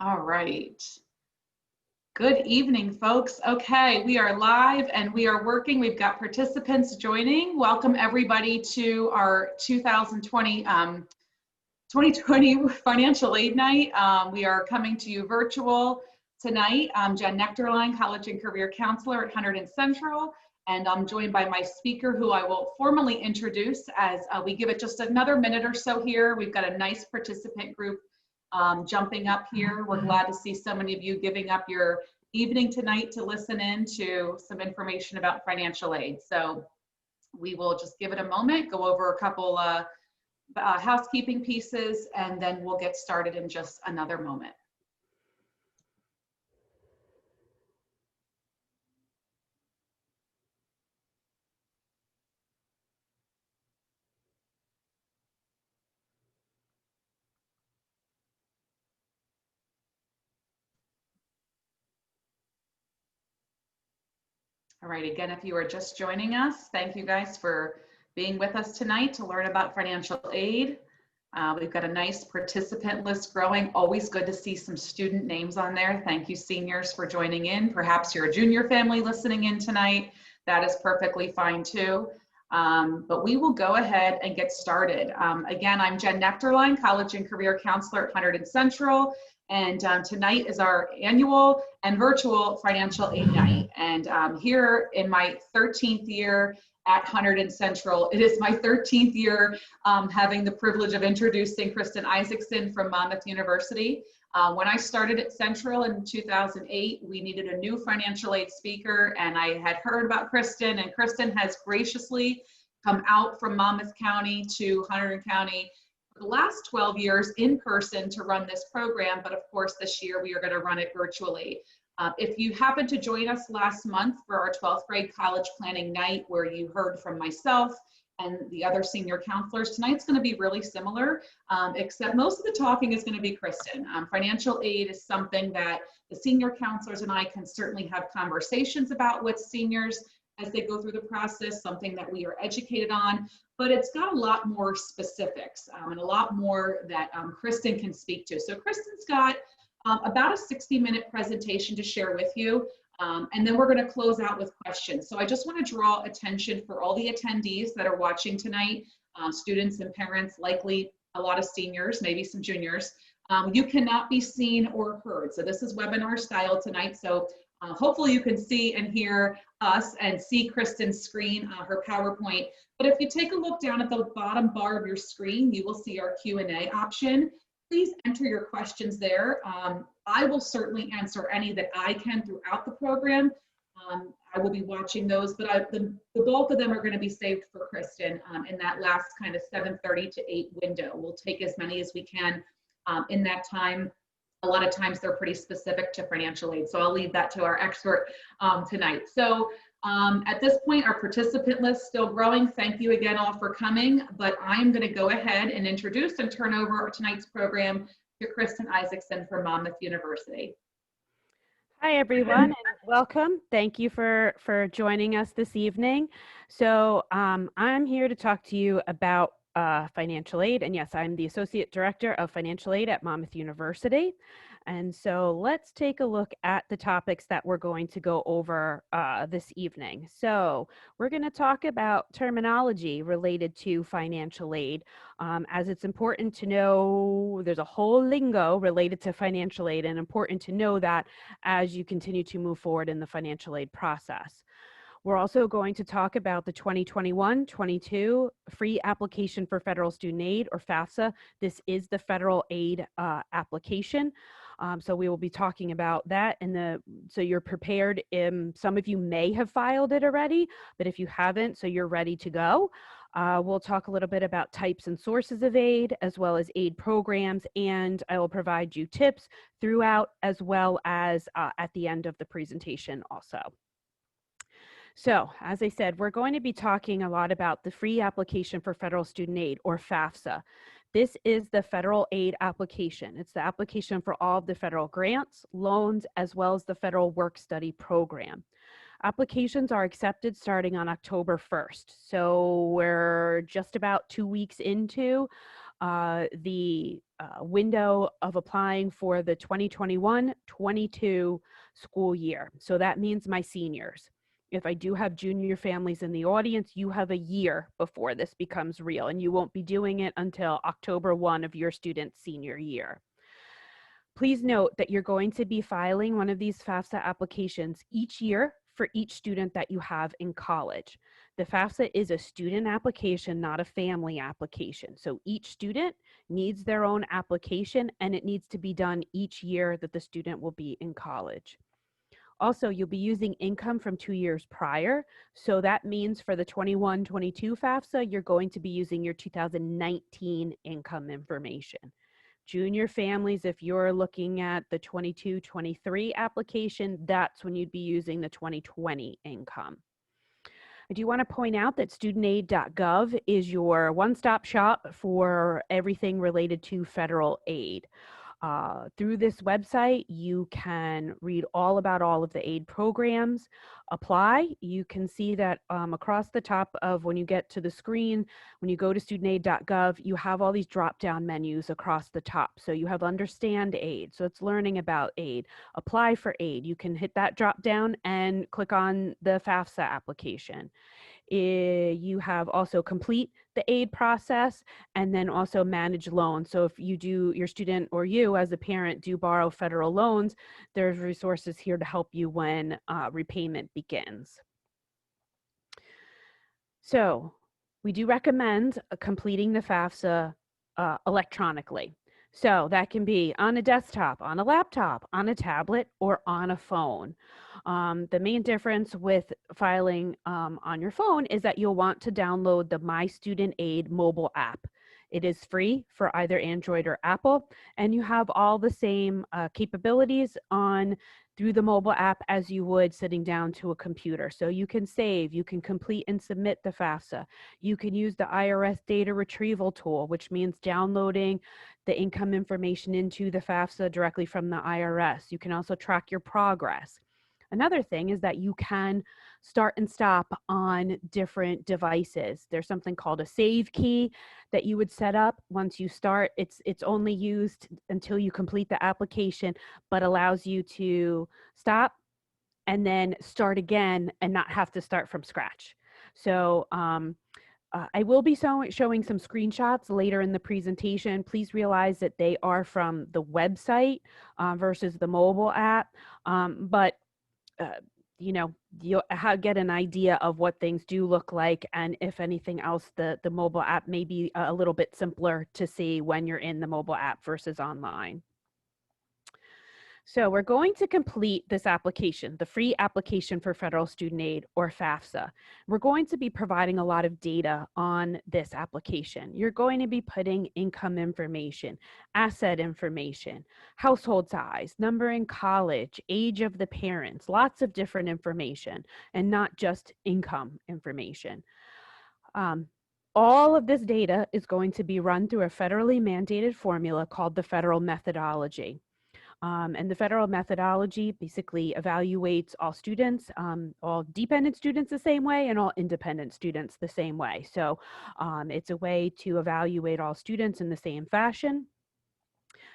All right. Good evening, folks. Okay, we are live and we are working. We've got participants joining. Welcome everybody to our 2020 Financial Aid Night. We are coming to you virtual tonight. I'm Jen Nectarline, College and Career Counselor at Hunterdon Central, and I'm joined by my speaker, who I will formally introduce as we give it just another minute or so here. We've got a nice participant group jumping up here. We're glad to see so many of you giving up your evening tonight to listen in to some information about financial aid. So we will just give it a moment, go over a couple housekeeping pieces, and then we'll get started in just another moment. All right, again, if you are just joining us, thank you guys for being with us tonight to learn about financial aid. We've got a nice participant list growing. Always good to see some student names on there. Thank you, seniors, for joining in. Perhaps you're a junior family listening in tonight. That is perfectly fine too. But we will go ahead and get started. Again, I'm Jen Nectarline, College and Career Counselor at Hunterdon Central. And tonight is our annual and virtual financial aid night. And here in my 13th year at Hunterdon Central, it is my 13th year having the privilege of introducing Kristen Isaacson from Monmouth University. When I started at Central in 2008, we needed a new financial aid speaker, and I had heard about Kristen, and Kristen has graciously come out from Monmouth County to Hunterdon County the last 12 years in person to run this program, but of course this year we are going to run it virtually. If you happened to join us last month for our 12th grade college planning night, where you heard from myself and the other senior counselors, tonight's going to be really similar, except most of the talking is going to be Kristen. Financial aid is something that the senior counselors and I can certainly have conversations about with seniors as they go through the process, something that we are educated on, but it's got a lot more specifics and a lot more that Kristen can speak to. So Kristen's got about a 60-minute presentation to share with you, and then we're going to close out with questions. So I just want to draw attention for all the attendees that are watching tonight, students and parents, likely a lot of seniors, maybe some juniors. You cannot be seen or heard. So this is webinar style tonight. So hopefully you can see and hear us and see Kristen's screen, her PowerPoint. But if you take a look down at the bottom bar of your screen, you will see our Q&A option. Please enter your questions there. I will certainly answer any that I can throughout the program. I will be watching those, but the bulk of them are going to be saved for Kristen in that last kind of 7:30 to 8 window. We'll take as many as we can in that time. A lot of times they're pretty specific to financial aid, so I'll leave that to our expert tonight. So at this point, our participant list is still growing. Thank you again all for coming, but I'm going to go ahead and introduce and turn over tonight's program to Kristen Isaacson from Monmouth University. Hi, everyone, and welcome. Thank you for joining us this evening. So I'm here to talk to you about financial aid. And yes, I'm the Associate Director of Financial Aid at Monmouth University. And so let's take a look at the topics that we're going to go over this evening. So we're going to talk about terminology related to financial aid, as it's important to know there's a whole lingo related to financial aid, and important to know that as you continue to move forward in the financial aid process. We're also going to talk about the 2021-22 free application for federal student aid, or FAFSA. This is the federal aid application. So we will be talking about that, so you're prepared. Some of you may have filed it already, but if you haven't, so you're ready to go. We'll talk a little bit about types and sources of aid, as well as aid programs, and I will provide you tips throughout, as well as at the end of the presentation also. So, as I said, we're going to be talking a lot about the free application for federal student aid, or FAFSA. This is the federal aid application. It's the application for all of the federal grants, loans, as well as the federal work-study program. Applications are accepted starting on October 1st. So we're just about 2 weeks into the window of applying for the 2021-22 school year. So that means my seniors. If I do have junior families in the audience, you have a year before this becomes real, and you won't be doing it until October 1 of your student's senior year. Please note that you're going to be filing one of these FAFSA applications each year for each student that you have in college. The FAFSA is a student application, not a family application. So each student needs their own application, and it needs to be done each year that the student will be in college. Also, you'll be using income from 2 years prior. So that means for the 21-22 FAFSA, you're going to be using your 2019 income information. Junior families, if you're looking at the 22-23 application, that's when you'd be using the 2020 income. I do want to point out that Studentaid.gov is your one-stop shop for everything related to federal aid. Through this website, you can read all about all of the aid programs, apply. You can see that across the top of when you get to the screen, when you go to studentaid.gov, you have all these drop-down menus across the top. So you have understand aid. So it's learning about aid. Apply for aid. You can hit that drop-down and click on the FAFSA application. You have also complete the aid process and then also manage loans. So if you do, your student or you as a parent do borrow federal loans, there's resources here to help you when repayment begins. So we do recommend completing the FAFSA electronically. So that can be on a desktop, on a laptop, on a tablet, or on a phone. The main difference with filing on your phone is that you'll want to download the My Student Aid mobile app. It is free for either Android or Apple, and you have all the same capabilities through the mobile app as you would sitting down to a computer. So you can save, you can complete and submit the FAFSA. You can use the IRS data retrieval tool, which means downloading the income information into the FAFSA directly from the IRS. You can also track your progress. Another thing is that you can start and stop on different devices. There's something called a save key that you would set up. Once you start, it's only used until you complete the application, but allows you to stop and then start again and not have to start from scratch. So I will be showing some screenshots later in the presentation. Please realize that they are from the website versus the mobile app, but you know, you'll get an idea of what things do look like, and if anything else, the mobile app may be a little bit simpler to see when you're in the mobile app versus online. So we're going to complete this application, the free application for federal student aid, or FAFSA. We're going to be providing a lot of data on this application. You're going to be putting income information, asset information, household size, number in college, age of the parents, lots of different information, and not just income information. All of this data is going to be run through a federally mandated formula called the federal methodology. And the federal methodology basically evaluates all students, all dependent students the same way and all independent students the same way. So it's a way to evaluate all students in the same fashion.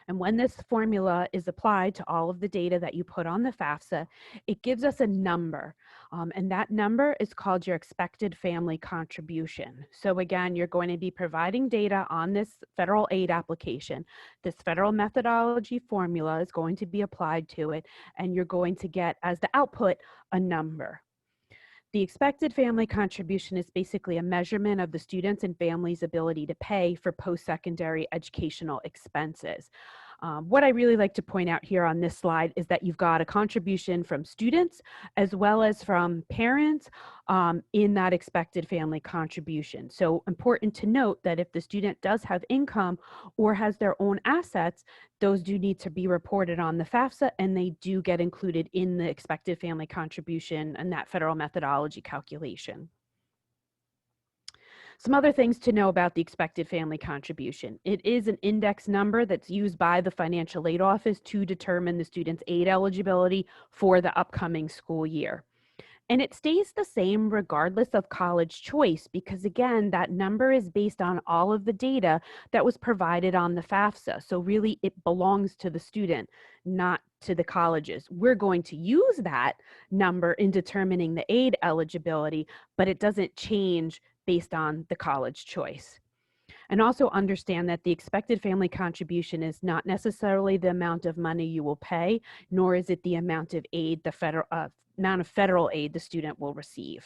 And when this formula is applied to all of the data that you put on the FAFSA, it gives us a number. And that number is called your expected family contribution. So again, you're going to be providing data on this federal aid application. This federal methodology formula is going to be applied to it, and you're going to get as the output a number. The expected family contribution is basically a measurement of the students' and families' ability to pay for post-secondary educational expenses. What I really like to point out here on this slide is that you've got a contribution from students as well as from parents in that expected family contribution. So important to note that if the student does have income or has their own assets, those do need to be reported on the FAFSA, and they do get included in the expected family contribution and that federal methodology calculation. Some other things to know about the expected family contribution. It is an index number that's used by the Financial Aid Office to determine the student's aid eligibility for the upcoming school year. And it stays the same regardless of college choice because, again, that number is based on all of the data that was provided on the FAFSA. So really, it belongs to the student, not to the colleges. We're going to use that number in determining the aid eligibility, but it doesn't change based on the college choice. And also understand that the expected family contribution is not necessarily the amount of money you will pay, nor is it the amount of aid, the amount of federal aid the student will receive.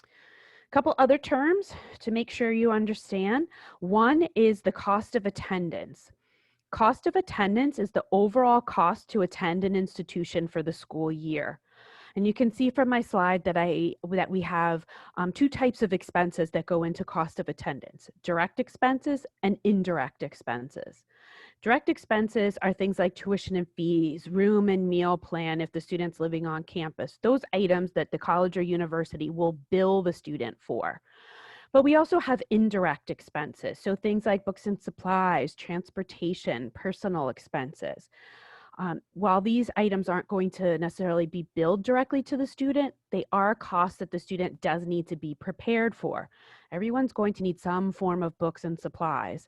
A couple other terms to make sure you understand. One is the cost of attendance. Cost of attendance is the overall cost to attend an institution for the school year. And you can see from my slide that we have two types of expenses that go into cost of attendance: direct expenses and indirect expenses. Direct expenses are things like tuition and fees, room and meal plan if the student's living on campus, those items that the college or university will bill the student for. But we also have indirect expenses, so things like books and supplies, transportation, personal expenses. While these items aren't going to necessarily be billed directly to the student, they are costs that the student does need to be prepared for. Everyone's going to need some form of books and supplies.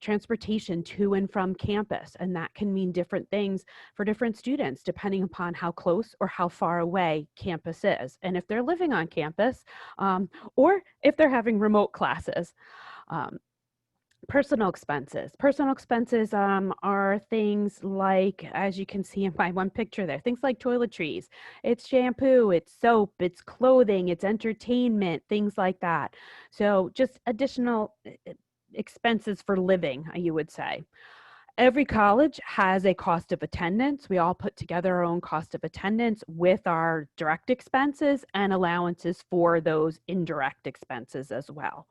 Transportation to and from campus, and that can mean different things for different students depending upon how close or how far away campus is, and if they're living on campus, or if they're having remote classes. Personal expenses. Personal expenses are things like, as you can see in my one picture there, things like toiletries. It's shampoo, it's soap, it's clothing, it's entertainment, things like that. So just additional expenses for living, you would say. Every college has a cost of attendance. We all put together our own cost of attendance with our direct expenses and allowances for those indirect expenses as well.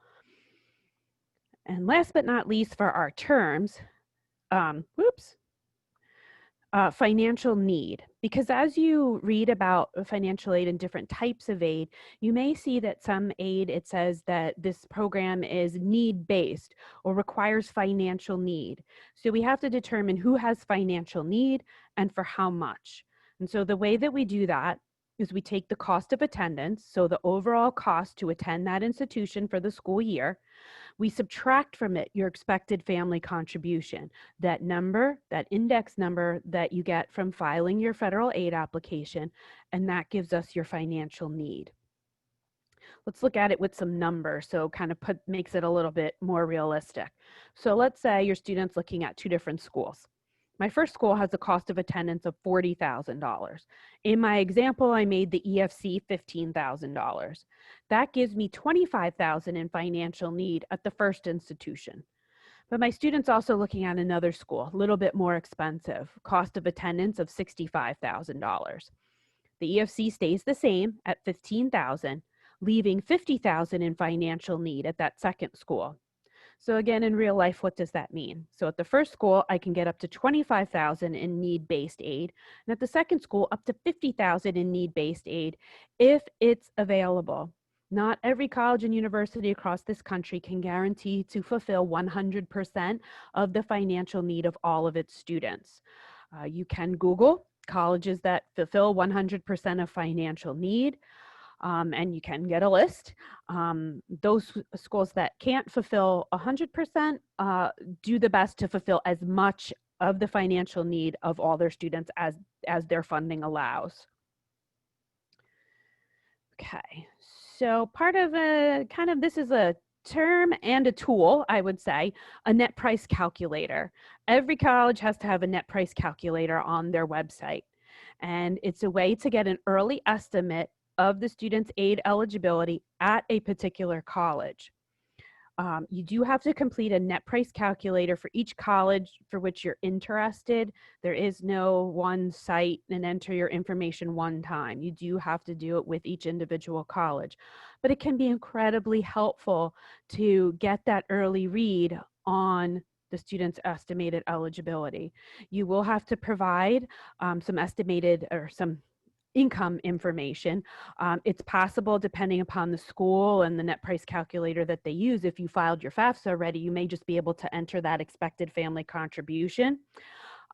And last but not least for our terms, financial need. Because as you read about financial aid and different types of aid, you may see that some aid, it says that this program is need-based or requires financial need. So we have to determine who has financial need and for how much. And so the way that we do that is we take the cost of attendance, so the overall cost to attend that institution for the school year. We subtract from it your expected family contribution, that number, that index number that you get from filing your federal aid application, and that gives us your financial need. Let's look at it with some numbers, so kind of makes it a little bit more realistic. So let's say your student's looking at two different schools. My first school has a cost of attendance of $40,000. In my example, I made the EFC $15,000. That gives me $25,000 in financial need at the first institution. But my student's also looking at another school, a little bit more expensive, cost of attendance of $65,000. The EFC stays the same at $15,000, leaving $50,000 in financial need at that second school. So again, in real life, what does that mean? So at the first school, I can get up to $25,000 in need-based aid, and at the second school, up to $50,000 in need-based aid if it's available. Not every college and university across this country can guarantee to fulfill 100% of the financial need of all of its students. You can Google colleges that fulfill 100% of financial need. And you can get a list. Those schools that can't fulfill 100% do the best to fulfill as much of the financial need of all their students as their funding allows. Okay, so part of this is a term and a tool, I would say, a net price calculator. Every college has to have a net price calculator on their website. And it's a way to get an early estimate of the student's aid eligibility at a particular college. You do have to complete a net price calculator for each college for which you're interested. There is no one site and enter your information one time. You do have to do it with each individual college. But it can be incredibly helpful to get that early read on the student's estimated eligibility. You will have to provide some estimated or some income information. It's possible, depending upon the school and the net price calculator that they use, if you filed your FAFSA already, you may just be able to enter that expected family contribution.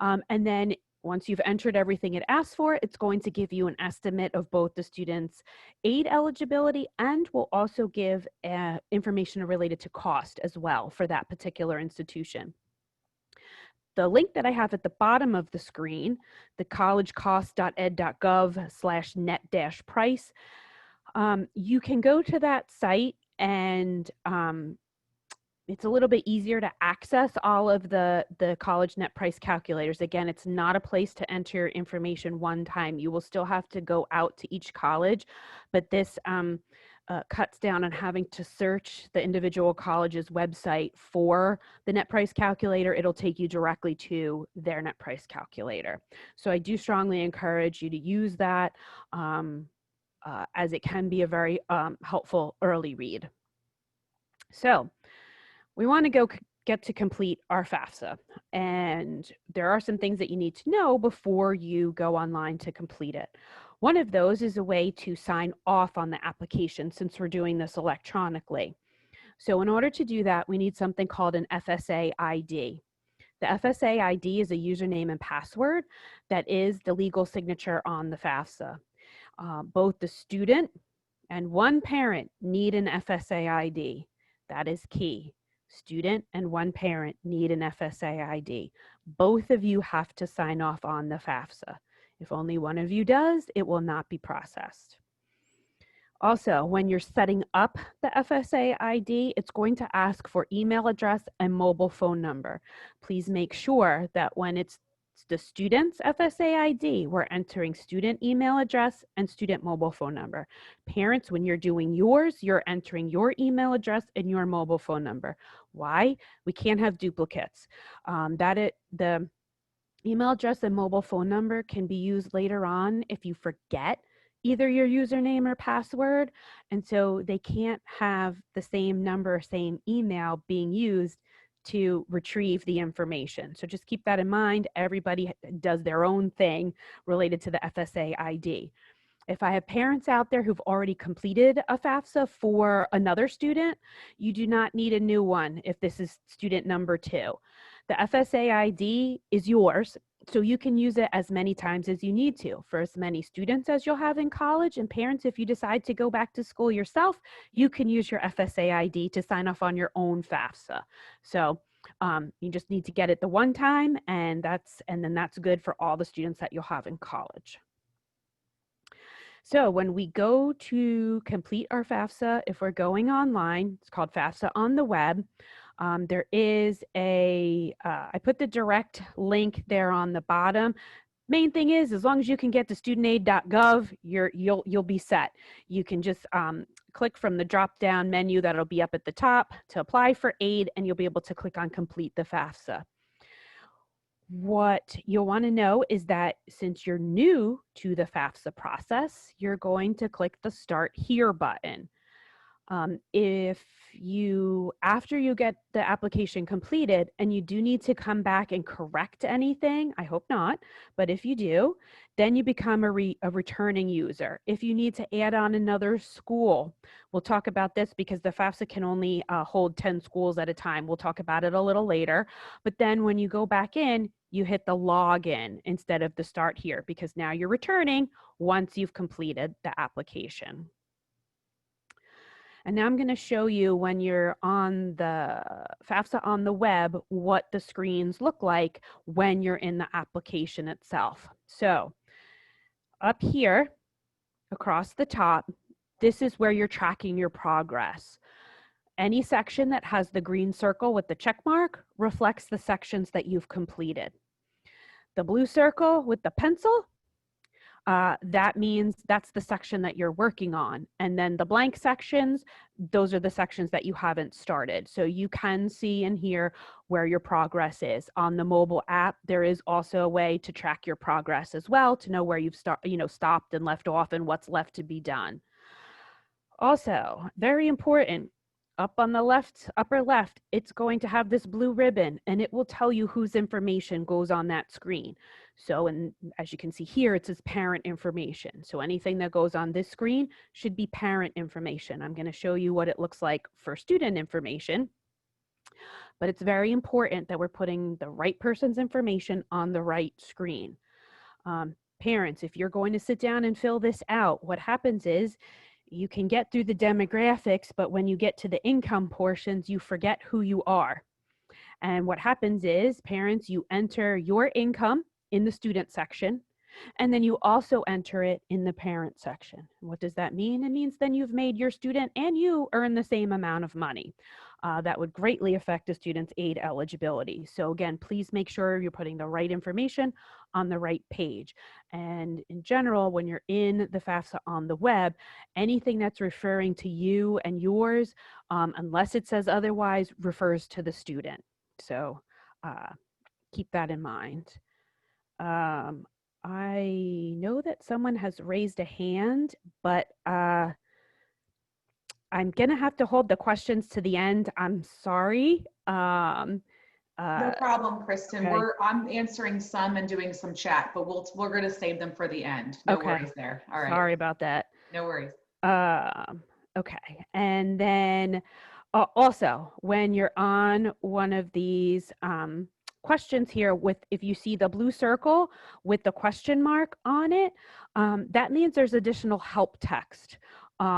And then Once you've entered everything it asks for, it's going to give you an estimate of both the student's aid eligibility and will also give information related to cost as well for that particular institution. The link that I have at the bottom of the screen, the collegecost.ed.gov/net-price, you can go to that site and it's a little bit easier to access all of the college net price calculators. Again, it's not a place to enter your information one time. You will still have to go out to each college, but this cuts down on having to search the individual college's website for the net price calculator. It'll take you directly to their net price calculator. So I do strongly encourage you to use that as it can be a very helpful early read. So we want to get to complete our FAFSA, and there are some things that you need to know before you go online to complete it. One of those is a way to sign off on the application since we're doing this electronically. So in order to do that, we need something called an FSA ID. The FSA ID is a username and password that is the legal signature on the FAFSA. Both the student and one parent need an FSA ID. That is key. Student and one parent need an FSA ID. Both of you have to sign off on the FAFSA. If only one of you does, it will not be processed. Also, when you're setting up the FSA ID, it's going to ask for email address and mobile phone number. Please make sure that when it's the student's FSA ID, we're entering student email address and student mobile phone number. Parents, when you're doing yours, you're entering your email address and your mobile phone number. Why? We can't have duplicates. The email address and mobile phone number can be used later on if you forget either your username or password, and so they can't have the same number, same email being used to retrieve the information. So just keep that in mind. Everybody does their own thing related to the FSA ID. If I have parents out there who've already completed a FAFSA for another student, you do not need a new one if this is student number 2. The FSA ID is yours, so you can use it as many times as you need to for as many students as you'll have in college. And parents, if you decide to go back to school yourself, you can use your FSA ID to sign off on your own FAFSA. So you just need to get it the one time, and then that's good for all the students that you'll have in college. So when we go to complete our FAFSA, if we're going online, it's called FAFSA on the web. There is I put the direct link there on the bottom. Main thing is, as long as you can get to Studentaid.gov, you'll be set. You can just click from the drop-down menu that'll be up at the top to apply for aid, and you'll be able to click on complete the FAFSA. What you'll want to know is that since you're new to the FAFSA process, you're going to click the Start Here button. After you get the application completed and you do need to come back and correct anything, I hope not, but if you do, then you become a returning user. If you need to add on another school, we'll talk about this because the FAFSA can only hold 10 schools at a time. We'll talk about it a little later, but then when you go back in, you hit the login instead of the Start Here because now you're returning once you've completed the application. And now I'm going to show you when you're on the FAFSA on the web, what the screens look like when you're in the application itself. So up here across the top, this is where you're tracking your progress. Any section that has the green circle with the check mark reflects the sections that you've completed. The blue circle with the pencil, that means that's the section that you're working on. And then the blank sections, those are the sections that you haven't started. So you can see and hear where your progress is. On the mobile app, there is also a way to track your progress as well, to know where you've stopped and left off and what's left to be done. Also, very important, up on the upper left, it's going to have this blue ribbon and it will tell you whose information goes on that screen. So, and as you can see here, it says parent information. So anything that goes on this screen should be parent information. I'm going to show you what it looks like for student information, but it's very important that we're putting the right person's information on the right screen. Parents, if you're going to sit down and fill this out, what happens is you can get through the demographics, but when you get to the income portions, you forget who you are. And what happens is, parents, you enter your income in the student section, and then you also enter it in the parent section. What does that mean? It means then you've made your student and you earn the same amount of money. That would greatly affect a student's aid eligibility. So again, please make sure you're putting the right information on the right page. And in general, when you're in the FAFSA on the web, anything that's referring to you and yours, unless it says otherwise, refers to the student. So keep that in mind. I know that someone has raised a hand, but I'm going to have to hold the questions to the end. I'm sorry. No problem, Kristen. Okay. I'm answering some and doing some chat, but we're going to save them for the end. No Okay. worries there. All right. Sorry about that. No worries. Okay. And then also, when you're on one of these questions here, if you see the blue circle with the question mark on it, that means there's additional help text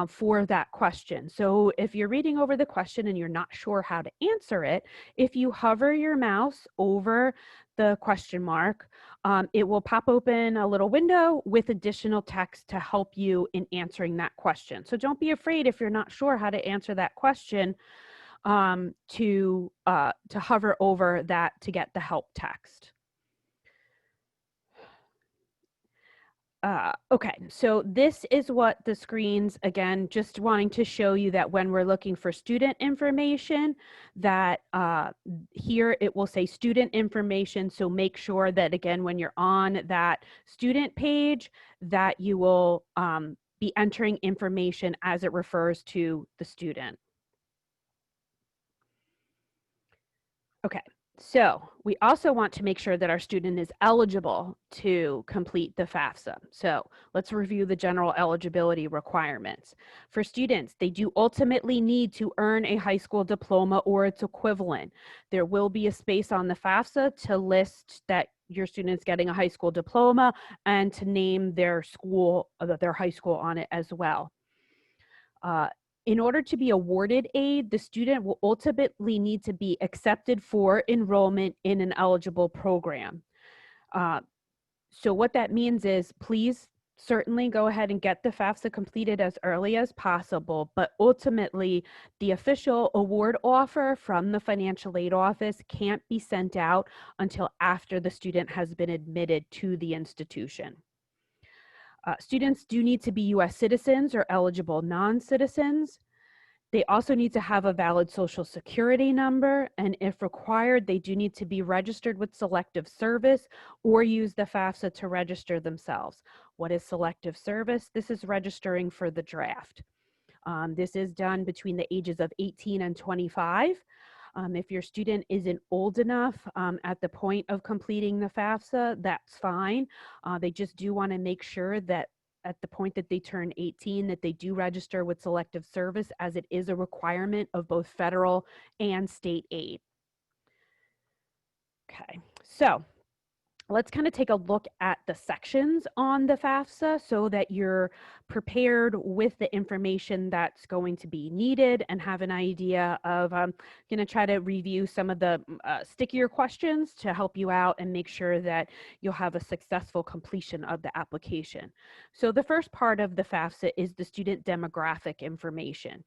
for that question. So if you're reading over the question and you're not sure how to answer it, if you hover your mouse over the question mark, it will pop open a little window with additional text to help you in answering that question. So don't be afraid if you're not sure how to answer that question to hover over that to get the help text. Okay, so this is what the screens, again, just wanting to show you that when we're looking for student information, that here it will say student information. So make sure that, again, when you're on that student page, that you will be entering information as it refers to the student. Okay. So we also want to make sure that our student is eligible to complete the FAFSA. So let's review the general eligibility requirements. For students, they do ultimately need to earn a high school diploma or its equivalent. There will be a space on the FAFSA to list that your student is getting a high school diploma and to name their school, their high school on it as well. In order to be awarded aid, the student will ultimately need to be accepted for enrollment in an eligible program. So what that means is, please certainly go ahead and get the FAFSA completed as early as possible, but ultimately the official award offer from the financial aid office can't be sent out until after the student has been admitted to the institution. Students do need to be U.S. citizens or eligible non-citizens. They also need to have a valid social security number, and if required, they do need to be registered with Selective Service or use the FAFSA to register themselves. What is Selective Service? This is registering for the draft. This is done between the ages of 18 and 25. If your student isn't old enough at the point of completing the FAFSA, that's fine. They just do want to make sure that at the point that they turn 18, that they do register with Selective Service, as it is a requirement of both federal and state aid. Okay, so let's kind of take a look at the sections on the FAFSA so that you're prepared with the information that's going to be needed and have an idea of, I'm going to try to review some of the stickier questions to help you out and make sure that you'll have a successful completion of the application. So the first part of the FAFSA is the student demographic information.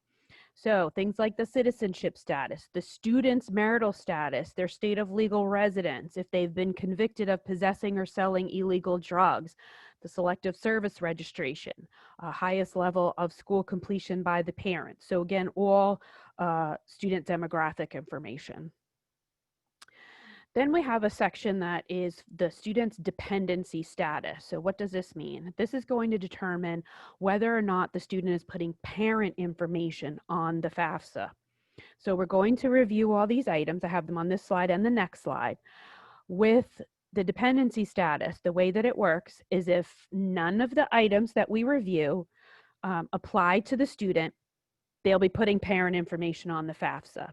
So things like the citizenship status, the student's marital status, their state of legal residence, if they've been convicted of possessing or selling illegal drugs, the Selective Service registration, highest level of school completion by the parents. So again, all student demographic information. Then we have a section that is the student's dependency status. So what does this mean? This is going to determine whether or not the student is putting parent information on the FAFSA. So we're going to review all these items. I have them on this slide and the next slide. With the dependency status, the way that it works is if none of the items that we review apply to the student, they'll be putting parent information on the FAFSA.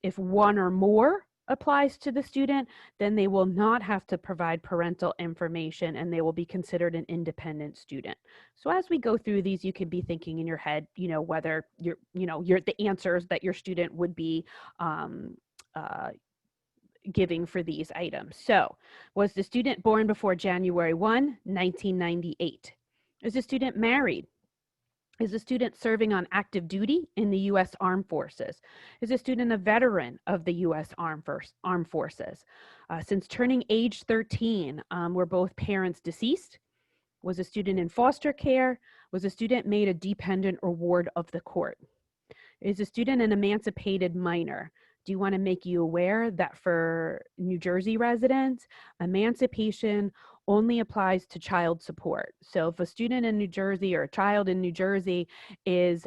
If one or more applies to the student, then they will not have to provide parental information and they will be considered an independent student. So as we go through these, you can be thinking in your head, whether the answers that your student would be uh, giving for these items. So, was the student born before January 1, 1998? Is the student married? Is the student serving on active duty in the U.S. Armed Forces? Is the student a veteran of the U.S. Armed Forces? Since turning age 13, were both parents deceased? Was a student in foster care? Was a student made a dependent or ward of the court? Is the student an emancipated minor? Do you want to make you aware that for New Jersey residents, emancipation only applies to child support. So if a student in New Jersey or a child in New Jersey is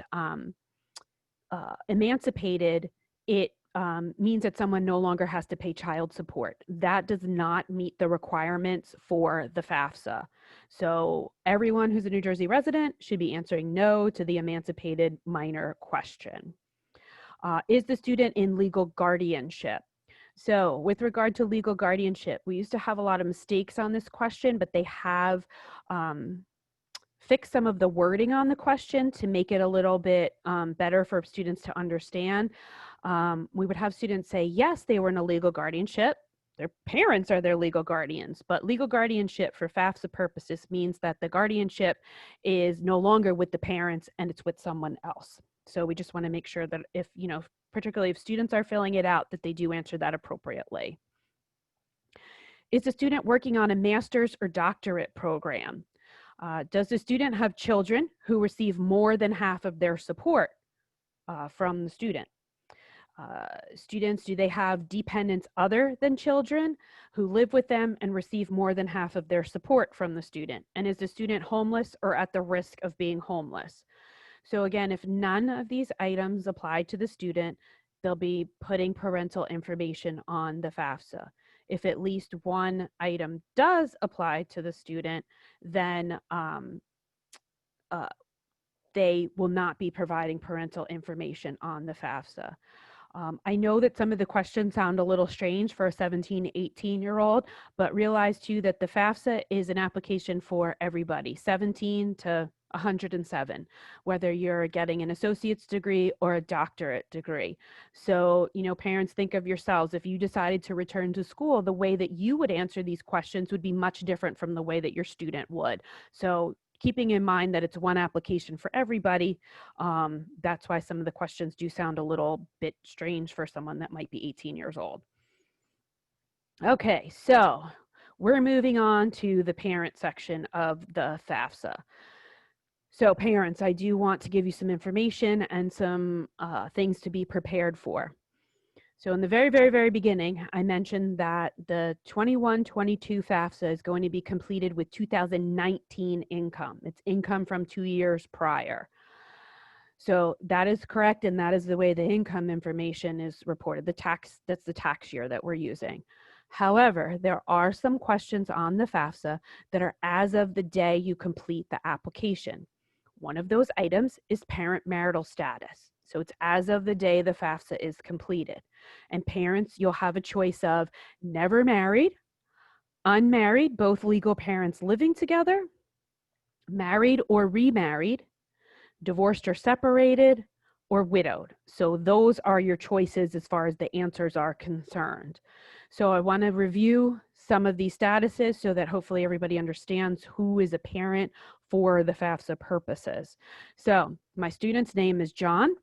emancipated, it means that someone no longer has to pay child support. That does not meet the requirements for the FAFSA. So everyone who's a New Jersey resident should be answering no to the emancipated minor question. Is the student in legal guardianship? So with regard to legal guardianship, we used to have a lot of mistakes on this question, but they have fixed some of the wording on the question to make it a little bit better for students to understand. We would have students say, yes, they were in a legal guardianship. Their parents are their legal guardians, but legal guardianship for FAFSA purposes means that the guardianship is no longer with the parents and it's with someone else. So we just want to make sure that if, particularly if students are filling it out, that they do answer that appropriately. Is the student working on a master's or doctorate program? Does the student have children who receive more than half of their support from the student? Students, do they have dependents other than children who live with them and receive more than half of their support from the student? And is the student homeless or at the risk of being homeless? So again, if none of these items apply to the student, they'll be putting parental information on the FAFSA. If at least one item does apply to the student, then they will not be providing parental information on the FAFSA. I know that some of the questions sound a little strange for a 17, 18-year-old, but realize too that the FAFSA is an application for everybody, 17 to 107, whether you're getting an associate's degree or a doctorate degree. So, parents, think of yourselves. If you decided to return to school, the way that you would answer these questions would be much different from the way that your student would. So keeping in mind that it's one application for everybody, that's why some of the questions do sound a little bit strange for someone that might be 18 years old. Okay, so we're moving on to the parent section of the FAFSA. So parents, I do want to give you some information and some things to be prepared for. So in the very, very, very beginning, I mentioned that the 21-22 FAFSA is going to be completed with 2019 income. It's income from 2 years prior. So that is correct, and that is the way the income information is reported. That's the tax year that we're using. However, there are some questions on the FAFSA that are as of the day you complete the application. One of those items is parent marital status. So it's as of the day the FAFSA is completed. And parents, you'll have a choice of never married, unmarried, both legal parents living together, married or remarried, divorced or separated, or widowed. So those are your choices as far as the answers are concerned. So I want to review some of these statuses so that hopefully everybody understands who is a parent for the FAFSA purposes. So my student's name is John.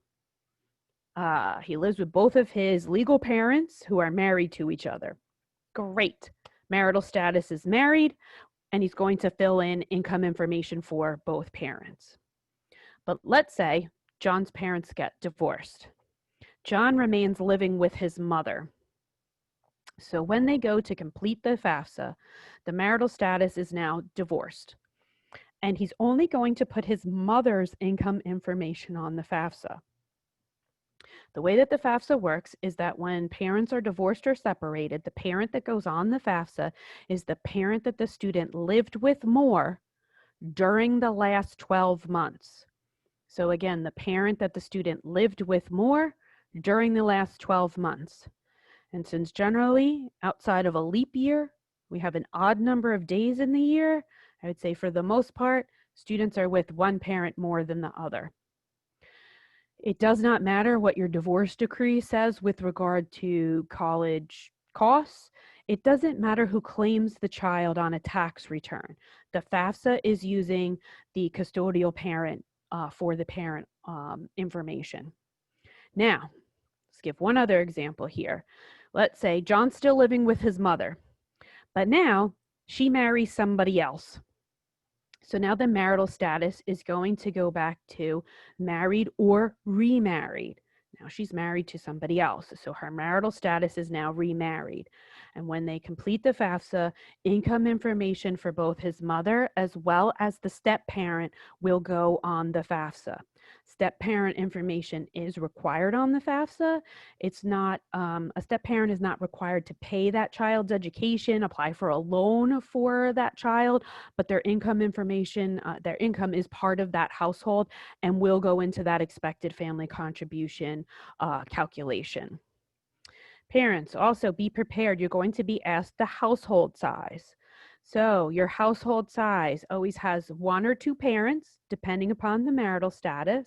He lives with both of his legal parents who are married to each other. Great. Marital status is married, and he's going to fill in income information for both parents. But let's say John's parents get divorced. John remains living with his mother. So when they go to complete the FAFSA, the marital status is now divorced. And he's only going to put his mother's income information on the FAFSA. The way that the FAFSA works is that when parents are divorced or separated, the parent that goes on the FAFSA is the parent that the student lived with more during the last 12 months. So again, the parent that the student lived with more during the last 12 months. And since generally outside of a leap year, we have an odd number of days in the year, I would say for the most part, students are with one parent more than the other. It does not matter what your divorce decree says with regard to college costs. It doesn't matter who claims the child on a tax return. The FAFSA is using the custodial parent for the parent information. Now, let's give one other example here. Let's say John's still living with his mother, but now she marries somebody else. So now the marital status is going to go back to married or remarried. Now she's married to somebody else. So her marital status is now remarried. And when they complete the FAFSA, income information for both his mother as well as the step parent will go on the FAFSA. Step parent information is required on the FAFSA. It's not, a step parent is not required to pay that child's education, apply for a loan for that child, but their income information, their income is part of that household and will go into that expected family contribution calculation. Parents, also be prepared. You're going to be asked the household size. So your household size always has one or two parents, depending upon the marital status.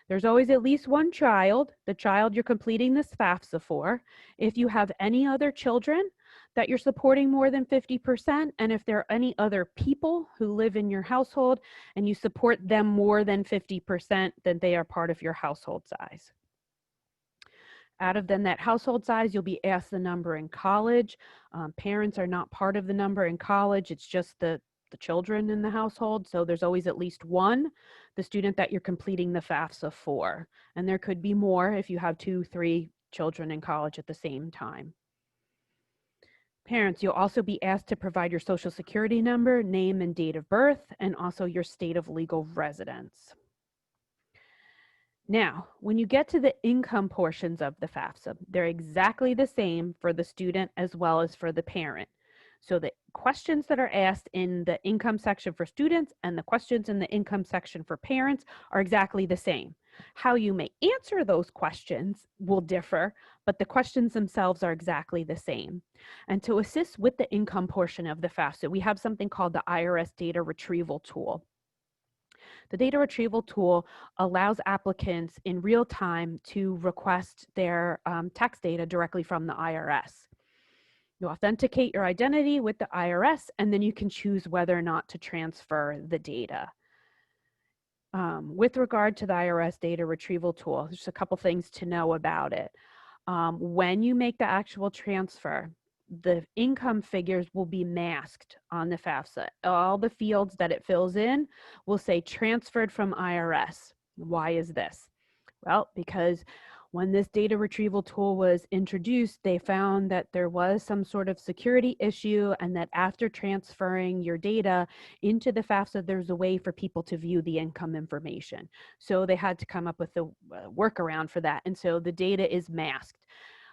There's always at least one child, the child you're completing this FAFSA for. If you have any other children that you're supporting more than 50%, and if there are any other people who live in your household and you support them more than 50%, then they are part of your household size. Out of then that household size, you'll be asked the number in college. Parents are not part of the number in college. It's just the children in the household. So there's always at least one, the student that you're completing the FAFSA for. And there could be more if you have 2, 3 children in college at the same time. Parents, you'll also be asked to provide your social security number, name and date of birth, and also your state of legal residence. Now, when you get to the income portions of the FAFSA, they're exactly the same for the student as well as for the parent. So the questions that are asked in the income section for students and the questions in the income section for parents are exactly the same. How you may answer those questions will differ, but the questions themselves are exactly the same. And to assist with the income portion of the FAFSA, we have something called the IRS data retrieval tool. The data retrieval tool allows applicants in real time to request their tax data directly from the IRS. You authenticate your identity with the IRS, and then you can choose whether or not to transfer the data. With regard to the IRS data retrieval tool, there's a couple things to know about it. When you make the actual transfer, the income figures will be masked on the FAFSA. All the fields that it fills in will say transferred from IRS. Why is this? Well, because when this data retrieval tool was introduced, they found that there was some sort of security issue, and that after transferring your data into the FAFSA, there's a way for people to view the income information. So they had to come up with a workaround for that. And so the data is masked.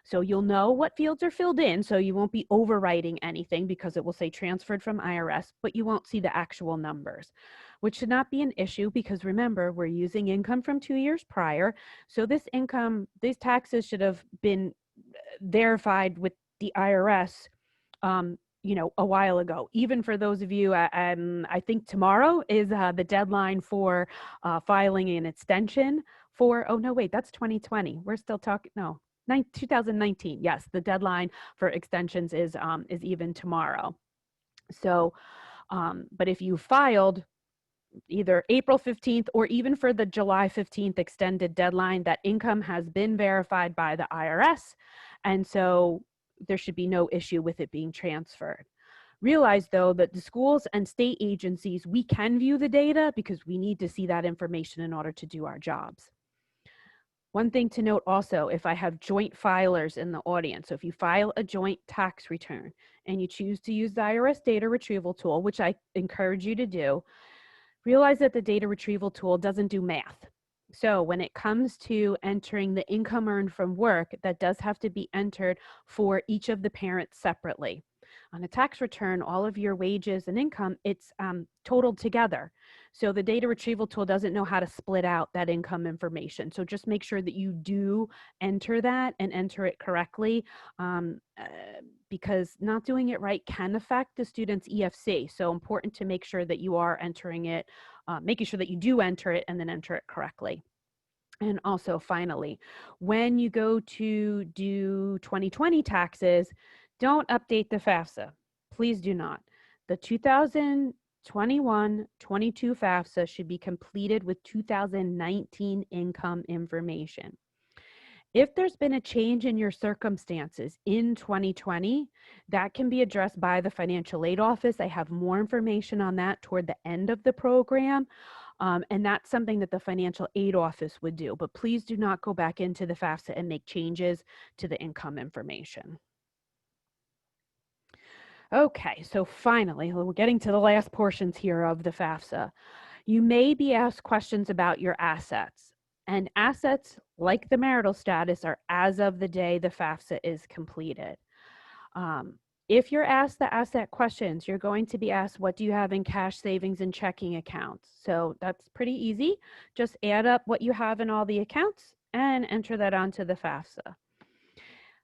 So you'll know what fields are filled in, so you won't be overwriting anything because it will say transferred from IRS, but you won't see the actual numbers, which should not be an issue because remember, we're using income from 2 years prior. So this income, these taxes should have been verified with the IRS, a while ago. Even for those of you, I think tomorrow is the deadline for filing an extension for, oh no, wait, that's 2020. We're still talking, no. 2019, yes, the deadline for extensions is even tomorrow. So, but if you filed either April 15th or even for the July 15th extended deadline, that income has been verified by the IRS, and so there should be no issue with it being transferred. Realize, though, that the schools and state agencies, we can view the data because we need to see that information in order to do our jobs. One thing to note also, if I have joint filers in the audience, so if you file a joint tax return and you choose to use the IRS data retrieval tool, which I encourage you to do, realize that the data retrieval tool doesn't do math. So when it comes to entering the income earned from work, that does have to be entered for each of the parents separately. on a tax return, all of your wages and income, it's totaled together. So the data retrieval tool doesn't know how to split out that income information. So just make sure that you do enter that and enter it correctly, because not doing it right can affect the student's EFC. So important to make sure that you are entering it, making sure that you do enter it and then enter it correctly. And also, finally, when you go to do 2020 taxes, don't update the FAFSA. Please do not. The 2021-22 FAFSA should be completed with 2019 income information. If there's been a change in your circumstances in 2020, that can be addressed by the financial aid office. I have more information on that toward the end of the program. And that's something that the financial aid office would do. But please do not go back into the FAFSA and make changes to the income information. Okay, so finally, we're getting to the last portions here of the FAFSA. You may be asked questions about your assets. And assets, like the marital status, are as of the day the FAFSA is completed. If you're asked the asset questions, you're going to be asked, what do you have in cash, savings, and checking accounts? So that's pretty easy. Just add up what you have in all the accounts and enter that onto the FAFSA.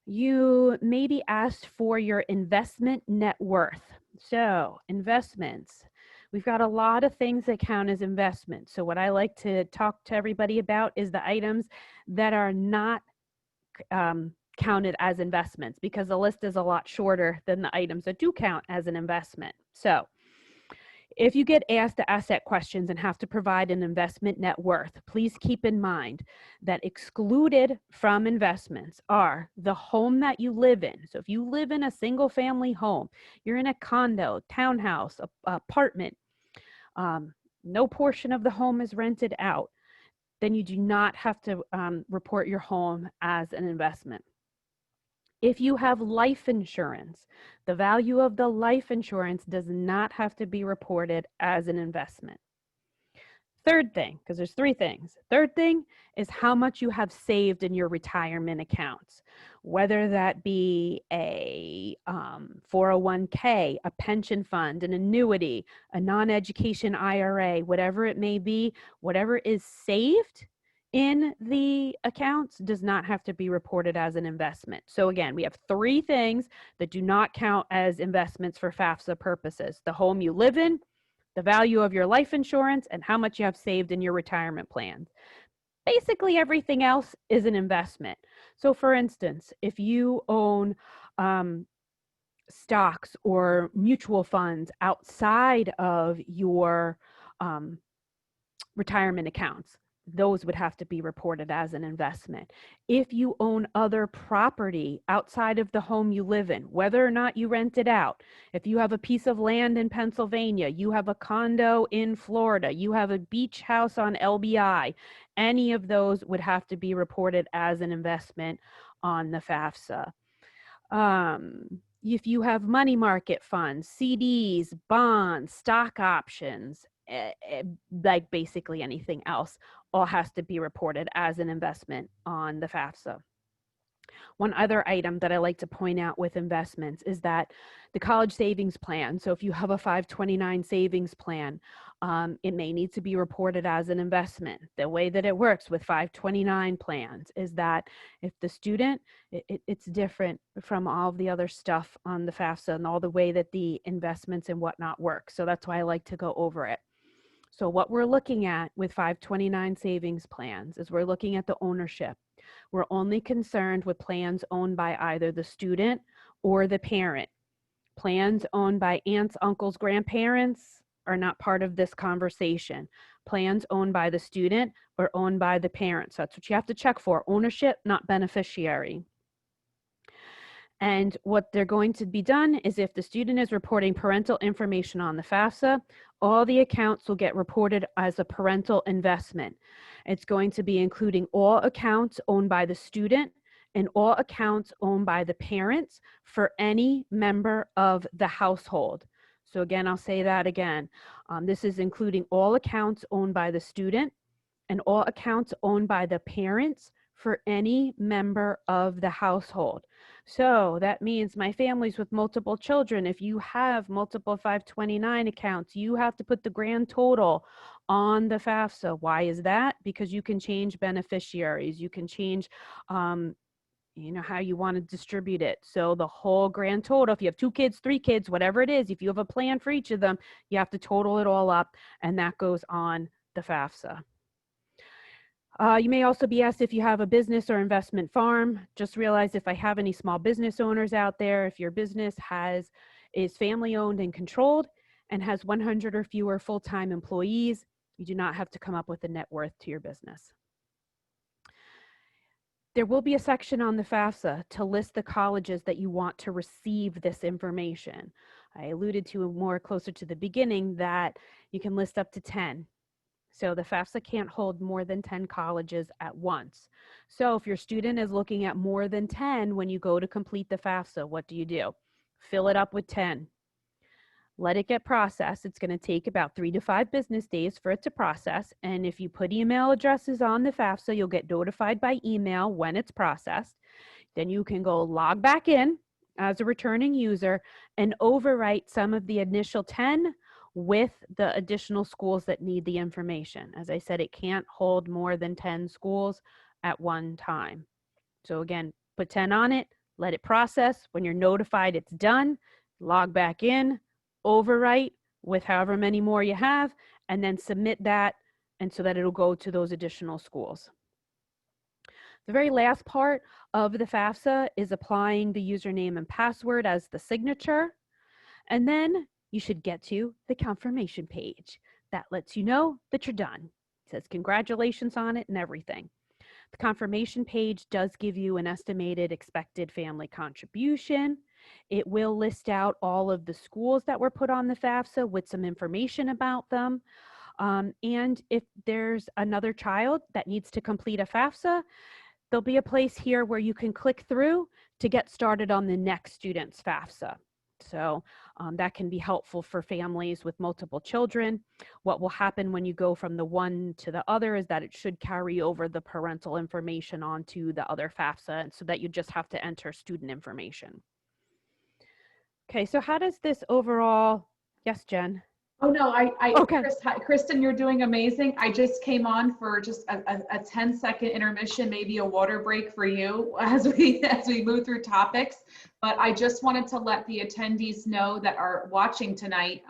You may be asked for your investment net worth. So investments, we've got a lot of things that count as investments. So what I like to talk to everybody about is the items that are not counted as investments, because the list is a lot shorter than the items that do count as an investment. So if you get asked the asset questions and have to provide an investment net worth, please keep in mind that excluded from investments are the home that you live in. So if you live in a single family home, you're in a condo, townhouse, apartment, no portion of the home is rented out, then you do not have to report your home as an investment. If you have life insurance, the value of the life insurance does not have to be reported as an investment. Third thing, because there's three things. Third thing is how much you have saved in your retirement accounts, whether that be a 401k, a pension fund, an annuity, a non-education IRA, whatever it may be, whatever is saved in the accounts does not have to be reported as an investment. So again, we have three things that do not count as investments for FAFSA purposes: the home you live in, the value of your life insurance, and how much you have saved in your retirement plans. Basically, everything else is an investment. So for instance, if you own stocks or mutual funds outside of your retirement accounts, those would have to be reported as an investment. If you own other property outside of the home you live in, whether or not you rent it out, if you have a piece of land in Pennsylvania, you have a condo in Florida, you have a beach house on LBI, any of those would have to be reported as an investment on the FAFSA. If you have money market funds, CDs, bonds, stock options, like basically anything else, all has to be reported as an investment on the FAFSA. One other item that I like to point out with investments is that the college savings plan, so if you have a 529 savings plan, it may need to be reported as an investment. The way that it works with 529 plans is that if the student, it's different from all of the other stuff on the FAFSA and all the way that the investments and whatnot work. So that's why I like to go over it. So what we're looking at with 529 savings plans is we're looking at the ownership. We're only concerned with plans owned by either the student or the parent. Plans owned by aunts, uncles, grandparents are not part of this conversation. Plans owned by the student or owned by the parents. That's what you have to check for: ownership, not beneficiary. And what they're going to be done is if the student is reporting parental information on the FAFSA, all the accounts will get reported as a parental investment. It's going to be including all accounts owned by the student and all accounts owned by the parents for any member of the household. So again, I'll say that again. This is including all accounts owned by the student and all accounts owned by the parents for any member of the household. So that means my families with multiple children, if you have multiple 529 accounts, you have to put the grand total on the FAFSA. Why is that? Because you can change beneficiaries. You can change how you want to distribute it. So the whole grand total, if you have 2 kids, 3 kids, whatever it is, if you have a plan for each of them, you have to total it all up, and that goes on the FAFSA. You may also be asked if you have a business or investment farm. Just realize, if I have any small business owners out there, if your business is family owned and controlled and has 100 or fewer full-time employees, you do not have to come up with a net worth to your business. There will be a section on the FAFSA to list the colleges that you want to receive this information. I alluded to more closer to the beginning that you can list up to 10. So the FAFSA can't hold more than 10 colleges at once. So if your student is looking at more than 10 when you go to complete the FAFSA, what do? Fill it up with 10. Let it get processed. It's going to take about 3 to 5 business days for it to process. And if you put email addresses on the FAFSA, you'll get notified by email when it's processed. Then you can go log back in as a returning user and overwrite some of the initial 10 with the additional schools that need the information. As I said, it can't hold more than 10 schools at one time. So again, put 10 on it, let it process. When you're notified it's done, log back in, overwrite with however many more you have, and then submit that, and so that it'll go to those additional schools. The very last part of the FAFSA is applying the username and password as the signature. And then you should get to the confirmation page. That lets you know that you're done. It says congratulations on it and everything. The confirmation page does give you an estimated expected family contribution. It will list out all of the schools that were put on the FAFSA with some information about them. And if there's another child that needs to complete a FAFSA, there'll be a place here where you can click through to get started on the next student's FAFSA. So that can be helpful for families with multiple children. What will happen when you go from the one to the other is that it should carry over the parental information onto the other FAFSA, and so that you just have to enter student information. Okay, so how does this overall, yes, Jen? Oh, no, Okay. Kristen, you're doing amazing. I just came on for just a 10-second intermission, maybe a water break for you as we move through topics. But I just wanted to let the attendees know that are watching tonight,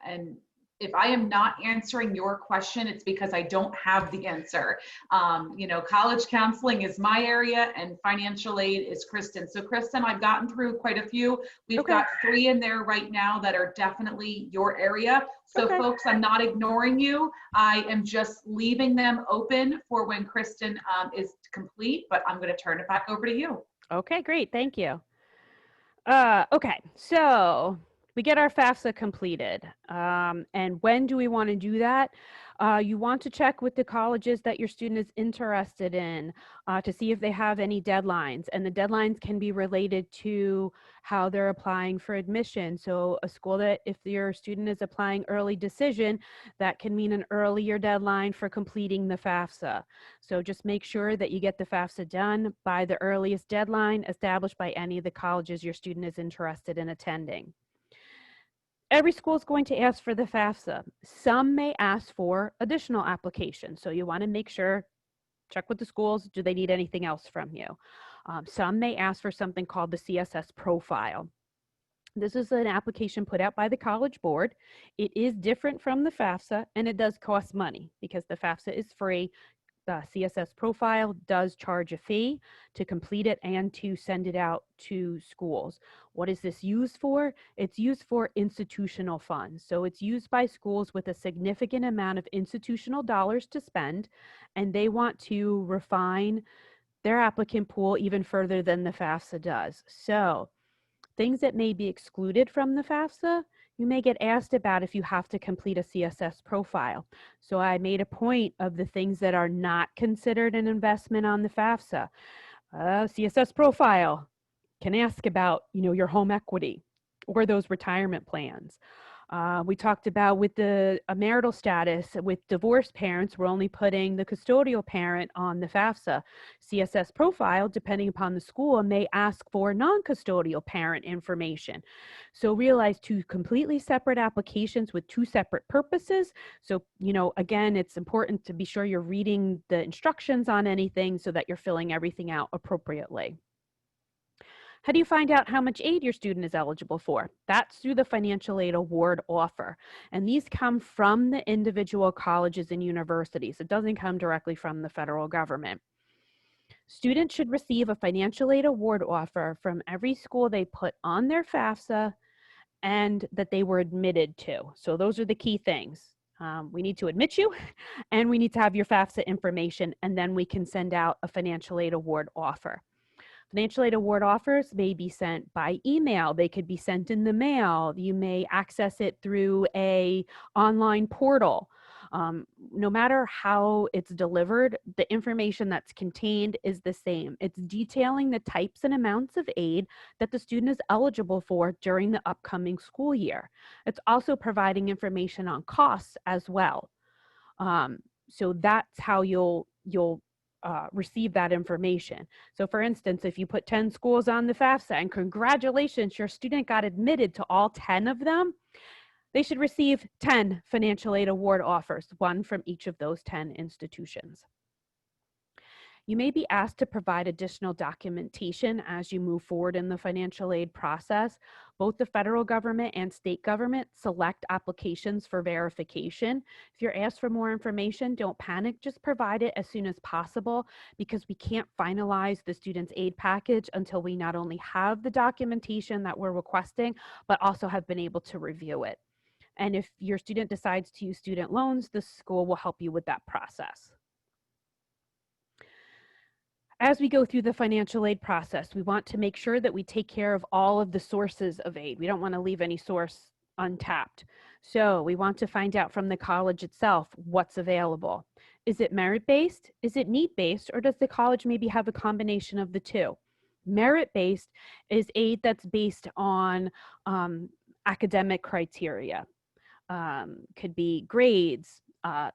and if I am not answering your question, it's because I don't have the answer. College counseling is my area and financial aid is Kristen. So Kristen, I've gotten through quite a few. We've got 3 in there right now that are definitely your area. So folks, I'm not ignoring you. I am just leaving them open for when Kristen is complete, but I'm going to turn it back over to you. Okay, great. Thank you. Okay, so we get our FAFSA completed. And when do we want to do that? You want to check with the colleges that your student is interested in to see if they have any deadlines. And the deadlines can be related to how they're applying for admission. So a school that, if your student is applying early decision, that can mean an earlier deadline for completing the FAFSA. So just make sure that you get the FAFSA done by the earliest deadline established by any of the colleges your student is interested in attending. Every school is going to ask for the FAFSA. Some may ask for additional applications. So you want to make sure, check with the schools, do they need anything else from you? Some may ask for something called the CSS profile. This is an application put out by the College Board. It is different from the FAFSA, and it does cost money because the FAFSA is free. The CSS profile does charge a fee to complete it and to send it out to schools. What is this used for? It's used for institutional funds. So it's used by schools with a significant amount of institutional dollars to spend, and they want to refine their applicant pool even further than the FAFSA does. So things that may be excluded from the FAFSA, you may get asked about if you have to complete a CSS profile. So I made a point of the things that are not considered an investment on the FAFSA. CSS profile can ask about, your home equity or those retirement plans. We talked about with the marital status, with divorced parents, we're only putting the custodial parent on the FAFSA. CSS profile, depending upon the school, may ask for non-custodial parent information. So realize two completely separate applications with two separate purposes. So, again, it's important to be sure you're reading the instructions on anything so that you're filling everything out appropriately. How do you find out how much aid your student is eligible for? That's through the financial aid award offer. And these come from the individual colleges and universities. It doesn't come directly from the federal government. Students should receive a financial aid award offer from every school they put on their FAFSA and that they were admitted to. So those are the key things. We need to admit you, and we need to have your FAFSA information, and then we can send out a financial aid award offer. Financial aid award offers may be sent by email. They could be sent in the mail. You may access it through a online portal. No matter how it's delivered, the information that's contained is the same. It's detailing the types and amounts of aid that the student is eligible for during the upcoming school year. It's also providing information on costs as well. So that's how you'll receive that information. So for instance, if you put 10 schools on the FAFSA and congratulations, your student got admitted to all 10 of them, they should receive 10 financial aid award offers, one from each of those 10 institutions. You may be asked to provide additional documentation as you move forward in the financial aid process. Both the federal government and state government select applications for verification. If you're asked for more information, don't panic, just provide it as soon as possible, because we can't finalize the student's aid package until we not only have the documentation that we're requesting, but also have been able to review it. And if your student decides to use student loans, the school will help you with that process. As we go through the financial aid process, we want to make sure that we take care of all of the sources of aid. We don't want to leave any source untapped. So we want to find out from the college itself what's available. Is it merit-based? Is it need-based? Or does the college maybe have a combination of the two? Merit-based is aid that's based on academic criteria. Could be grades,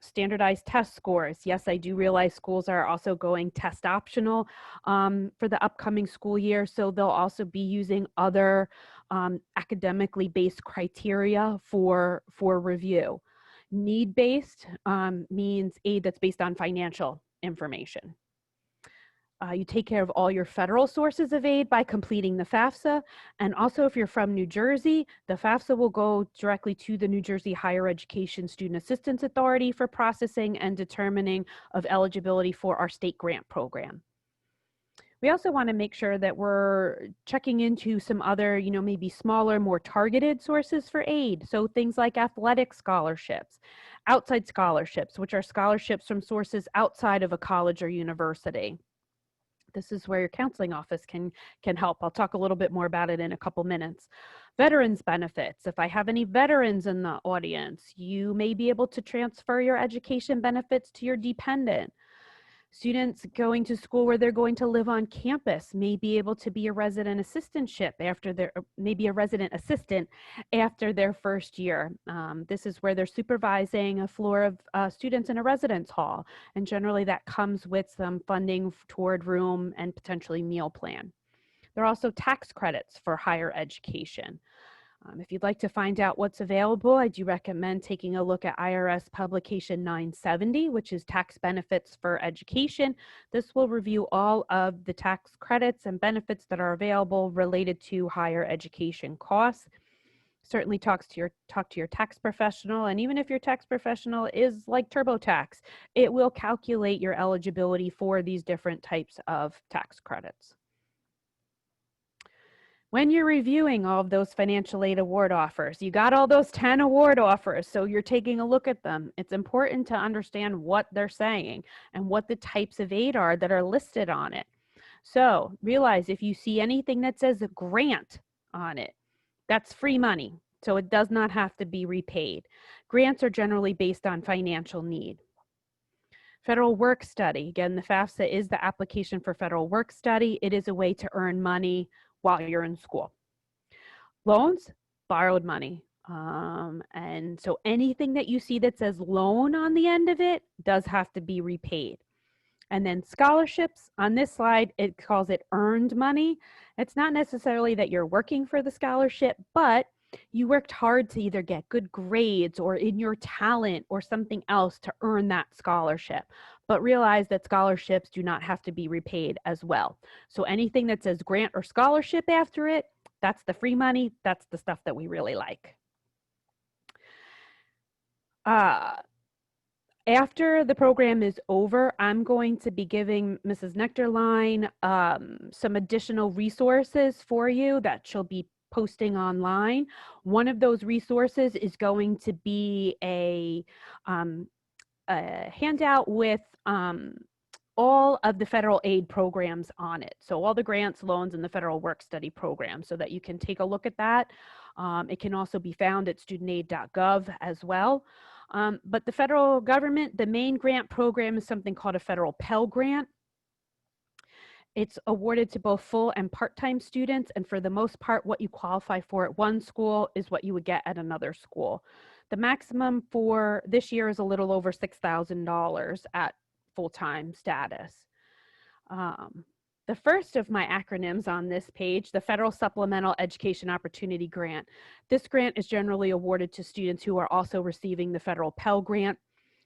standardized test scores. Yes, I do realize schools are also going test optional for the upcoming school year, so they'll also be using other academically based criteria for review. Need-based means aid that's based on financial information. You take care of all your federal sources of aid by completing the FAFSA. And also, if you're from New Jersey, the FAFSA will go directly to the New Jersey Higher Education Student Assistance Authority for processing and determining of eligibility for our state grant program. We also want to make sure that we're checking into some other, maybe smaller, more targeted sources for aid. So things like athletic scholarships, outside scholarships, which are scholarships from sources outside of a college or university. This is where your counseling office can help. I'll talk a little bit more about it in a couple minutes. Veterans benefits. If I have any veterans in the audience, you may be able to transfer your education benefits to your dependent. Students going to school where they're going to live on campus may be able to be a resident assistantship maybe a resident assistant after their first year. This is where they're supervising a floor of students in a residence hall, and generally that comes with some funding toward room and potentially meal plan. There are also tax credits for higher education. If you'd like to find out what's available, I do recommend taking a look at IRS Publication 970, which is Tax Benefits for Education. This will review all of the tax credits and benefits that are available related to higher education costs. Certainly talk to your tax professional, and even if your tax professional is like TurboTax, it will calculate your eligibility for these different types of tax credits. When you're reviewing all of those financial aid award offers, you got all those 10 award offers, so you're taking a look at them. It's important to understand what they're saying and what the types of aid are that are listed on it. So realize if you see anything that says a grant on it, that's free money, so it does not have to be repaid. Grants are generally based on financial need. Federal work study. Again, the FAFSA is the application for federal work study. It is a way to earn money while you're in school. Loans, borrowed money. And so anything that you see that says loan on the end of it does have to be repaid. And then scholarships, on this slide, it calls it earned money. It's not necessarily that you're working for the scholarship, but you worked hard to either get good grades or in your talent or something else to earn that scholarship. But realize that scholarships do not have to be repaid as well. So anything that says grant or scholarship after it, that's the free money. That's the stuff that we really like. After the program is over, I'm going to be giving Mrs. Nectarline some additional resources for you that she'll be posting online. One of those resources is going to be a handout with all of the federal aid programs on it. So all the grants, loans, and the federal work study program, so that you can take a look at that. It can also be found at Studentaid.gov as well. But the federal government, the main grant program is something called a federal Pell Grant. It's awarded to both full and part-time students, and for the most part, what you qualify for at one school is what you would get at another school. The maximum for this year is a little over $6,000 at full-time status. The first of my acronyms on this page, the Federal Supplemental Education Opportunity Grant. This grant is generally awarded to students who are also receiving the federal Pell Grant.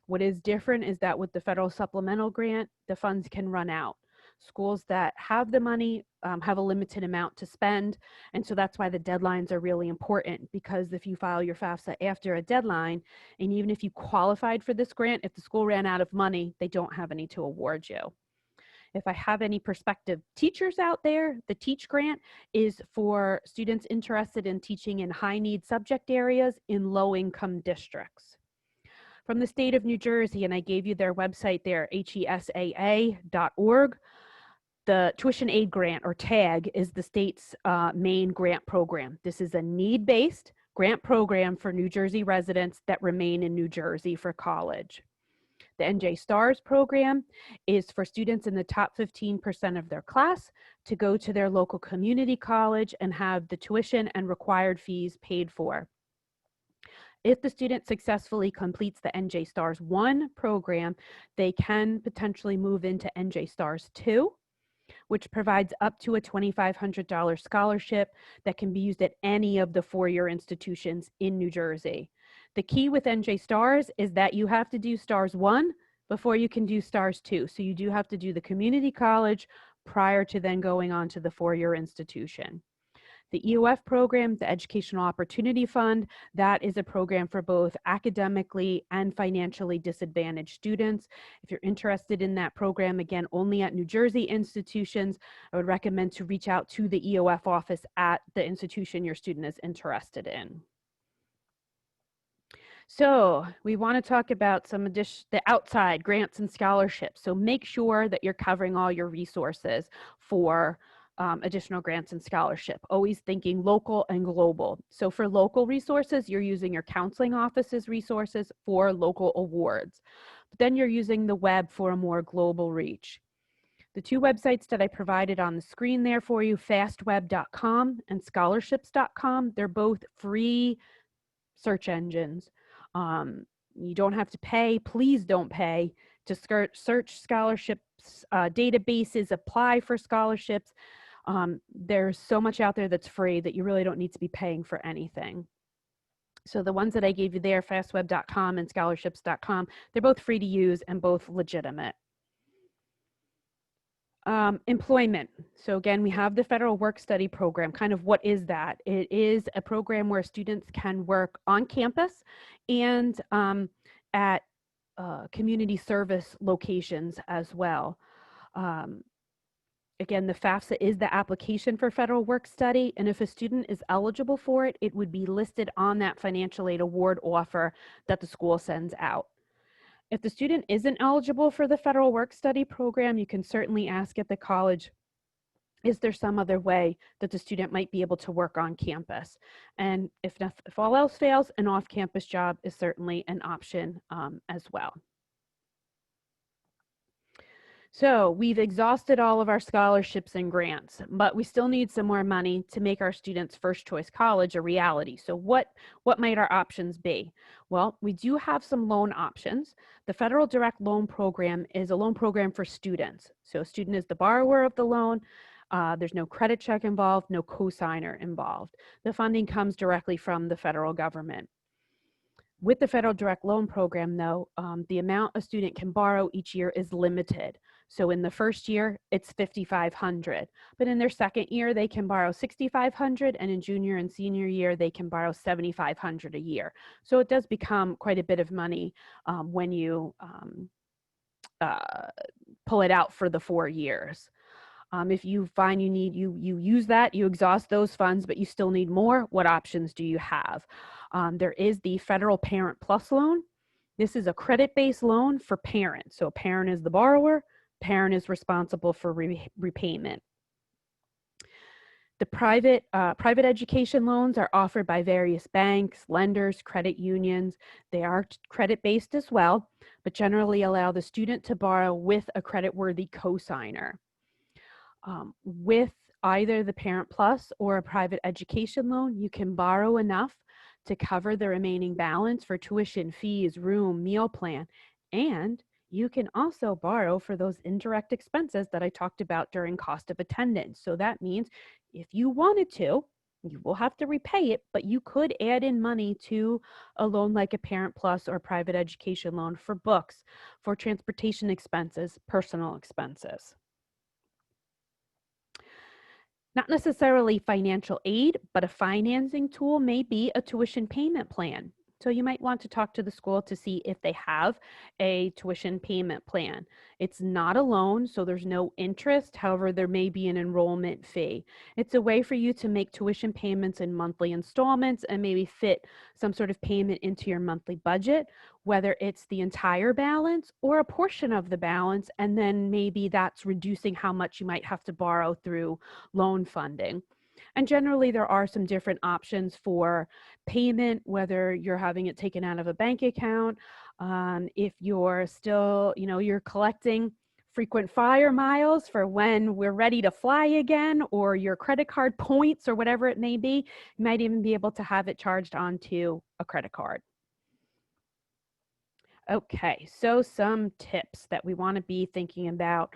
What is different is that with the Federal Supplemental Grant, the funds can run out. Schools that have the money have a limited amount to spend, and so that's why the deadlines are really important, because if you file your FAFSA after a deadline, and even if you qualified for this grant, if the school ran out of money, they don't have any to award you. If I have any prospective teachers out there, the TEACH grant is for students interested in teaching in high need subject areas in low income districts. From the state of New Jersey, and I gave you their website there, FSA.org, the tuition aid grant, or TAG, is the state's main grant program. This is a need-based grant program for New Jersey residents that remain in New Jersey for college. The NJ STARS program is for students in the top 15% of their class to go to their local community college and have the tuition and required fees paid for. If the student successfully completes the NJ STARS 1 program, they can potentially move into NJ STARS 2, which provides up to a $2,500 scholarship that can be used at any of the four-year institutions in New Jersey. The key with NJ STARS is that you have to do STARS 1 before you can do STARS 2. So you do have to do the community college prior to then going on to the four-year institution. The EOF program, the Educational Opportunity Fund, that is a program for both academically and financially disadvantaged students. If you're interested in that program, again, only at New Jersey institutions, I would recommend to reach out to the EOF office at the institution your student is interested in. So we want to talk about the outside grants and scholarships. So make sure that you're covering all your resources for additional grants and scholarship, always thinking local and global. So for local resources, you're using your counseling office's resources for local awards. But then you're using the web for a more global reach. The two websites that I provided on the screen there for you, fastweb.com and scholarships.com, they're both free search engines. You don't have to pay. Please don't pay to search scholarships, databases, apply for scholarships. There's so much out there that's free that you really don't need to be paying for anything. So the ones that I gave you there, fastweb.com and scholarships.com, they're both free to use and both legitimate. Employment. So again, we have the federal work study program. Kind of what is that? It is a program where students can work on campus and at community service locations as well. Again, the FAFSA is the application for federal work study, and if a student is eligible for it, it would be listed on that financial aid award offer that the school sends out. If the student isn't eligible for the federal work study program, you can certainly ask at the college, is there some other way that the student might be able to work on campus? And if all else fails, an off-campus job is certainly an option as well. So we've exhausted all of our scholarships and grants, but we still need some more money to make our students' first choice college a reality. So what might our options be? Well, we do have some loan options. The Federal Direct Loan Program is a loan program for students. So a student is the borrower of the loan. There's no credit check involved, no cosigner involved. The funding comes directly from the federal government. With the Federal Direct Loan Program, though, the amount a student can borrow each year is limited. So in the first year, it's $5,500. But in their second year, they can borrow $6,500, and in junior and senior year, they can borrow $7,500 a year. So it does become quite a bit of money when you pull it out for the 4 years. If you find you need, you use that, you exhaust those funds, but you still need more, what options do you have? There is the Federal Parent Plus loan. This is a credit-based loan for parents. So a parent is the borrower, parent is responsible for repayment. The private education loans are offered by various banks, lenders, credit unions. They are credit-based as well, but generally allow the student to borrow with a credit-worthy cosigner. With either the Parent Plus or a private education loan, you can borrow enough to cover the remaining balance for tuition, fees, room, meal plan, and you can also borrow for those indirect expenses that I talked about during cost of attendance. So that means if you wanted to, you will have to repay it, but you could add in money to a loan like a Parent Plus or private education loan for books, for transportation expenses, personal expenses. Not necessarily financial aid, but a financing tool may be a tuition payment plan. So you might want to talk to the school to see if they have a tuition payment plan. It's not a loan, so there's no interest. However, there may be an enrollment fee. It's a way for you to make tuition payments in monthly installments and maybe fit some sort of payment into your monthly budget, whether it's the entire balance or a portion of the balance, and then maybe that's reducing how much you might have to borrow through loan funding. And generally, there are some different options for payment, whether you're having it taken out of a bank account, if you're still, you're collecting frequent flyer miles for when we're ready to fly again, or your credit card points or whatever it may be. You might even be able to have it charged onto a credit card. Okay, so some tips that we want to be thinking about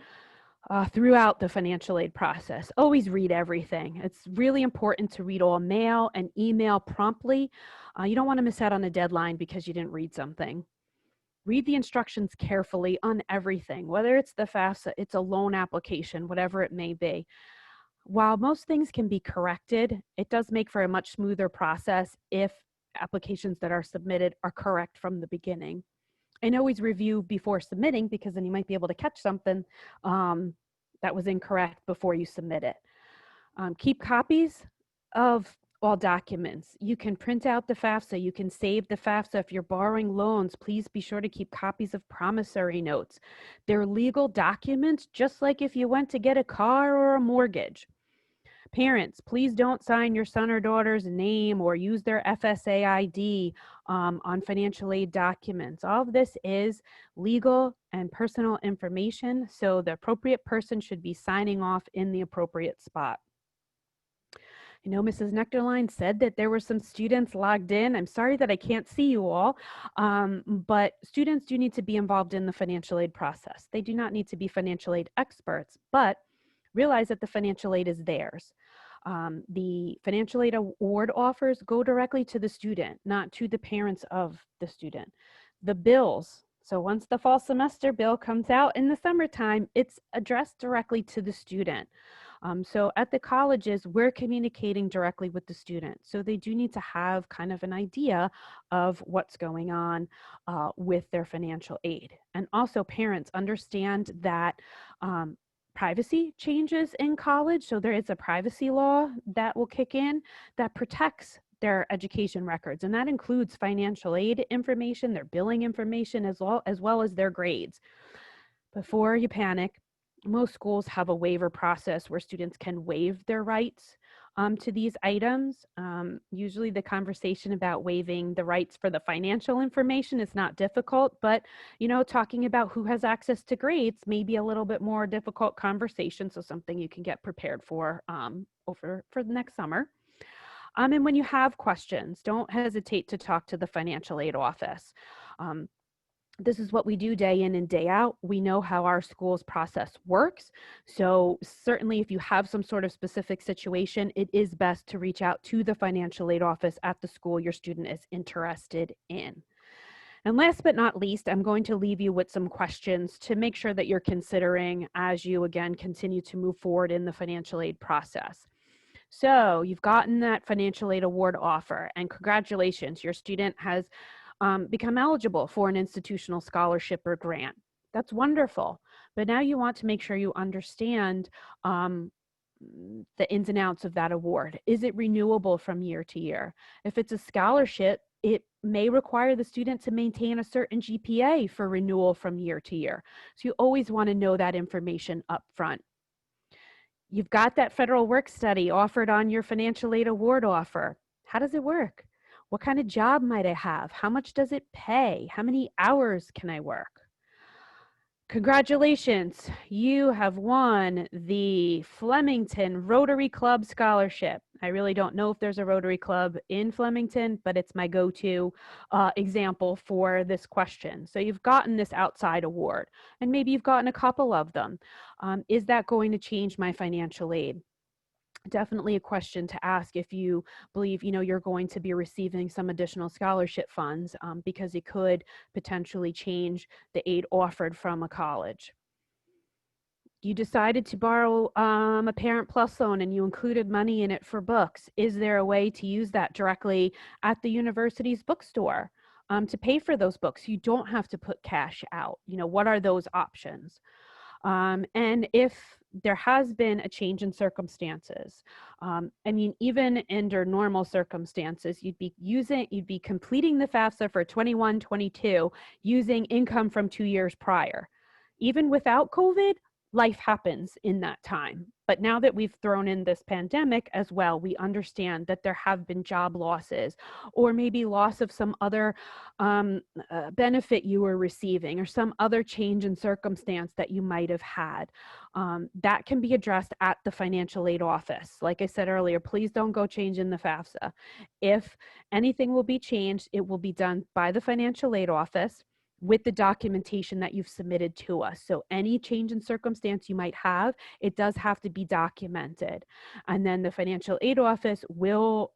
throughout the financial aid process. Always read everything. It's really important to read all mail and email promptly. You don't want to miss out on a deadline because you didn't read something. Read the instructions carefully on everything, whether it's the FAFSA, it's a loan application, whatever it may be. While most things can be corrected, it does make for a much smoother process if applications that are submitted are correct from the beginning. And always review before submitting, because then you might be able to catch something that was incorrect before you submit it. Keep copies of all documents. You can print out the FAFSA. You can save the FAFSA. If you're borrowing loans, please be sure to keep copies of promissory notes. They're legal documents, just like if you went to get a car or a mortgage. Parents, please don't sign your son or daughter's name or use their FSA ID on financial aid documents. All of this is legal and personal information, so the appropriate person should be signing off in the appropriate spot. I know Mrs. Nectarline said that there were some students logged in. I'm sorry that I can't see you all, but students do need to be involved in the financial aid process. They do not need to be financial aid experts, but realize that the financial aid is theirs. The financial aid award offers go directly to the student, not to the parents of the student. The bills, so once the fall semester bill comes out in the summertime, it's addressed directly to the student. So at the colleges, we're communicating directly with the student. So they do need to have kind of an idea of what's going on with their financial aid. And also parents understand that privacy changes in college. So there is a privacy law that will kick in that protects their education records. And that includes financial aid information, their billing information, as well as their grades. Before you panic, most schools have a waiver process where students can waive their rights to these items. Usually the conversation about waiving the rights for the financial information is not difficult, but talking about who has access to grades may be a little bit more difficult conversation, so something you can get prepared for for the next summer. And when you have questions, don't hesitate to talk to the financial aid office. Um, this is what we do day in and day out. We know how our school's process works. So certainly if you have some sort of specific situation, it is best to reach out to the financial aid office at the school your student is interested in. And last but not least, I'm going to leave you with some questions to make sure that you're considering as you, again, continue to move forward in the financial aid process. So you've gotten that financial aid award offer, and congratulations, your student has become eligible for an institutional scholarship or grant. That's wonderful. But now you want to make sure you understand the ins and outs of that award. Is it renewable from year to year? If it's a scholarship, it may require the student to maintain a certain GPA for renewal from year to year. So you always want to know that information up front. You've got that federal work study offered on your financial aid award offer. How does it work? What kind of job might I have? How much does it pay? How many hours can I work? Congratulations, you have won the Flemington Rotary Club Scholarship. I really don't know if there's a Rotary Club in Flemington, but it's my go-to example for this question. So you've gotten this outside award, and maybe you've gotten a couple of them. Is that going to change my financial aid? Definitely a question to ask if you believe you're going to be receiving some additional scholarship funds, because it could potentially change the aid offered from a college. You decided to borrow a Parent Plus loan and you included money in it for books. Is there a way to use that directly at the university's bookstore to pay for those books? You don't have to put cash out. What are those options? And if there has been a change in circumstances, even under normal circumstances, you'd be completing the FAFSA for 21-22 using income from 2 years prior. Even without COVID, life happens in that time. But now that we've thrown in this pandemic as well, we understand that there have been job losses, or maybe loss of some other benefit you were receiving, or some other change in circumstance that you might have had. That can be addressed at the financial aid office. Like I said earlier, please don't go changing the FAFSA. If anything will be changed, it will be done by the financial aid office with the documentation that you've submitted to us. So any change in circumstance you might have, it does have to be documented. And then the financial aid office will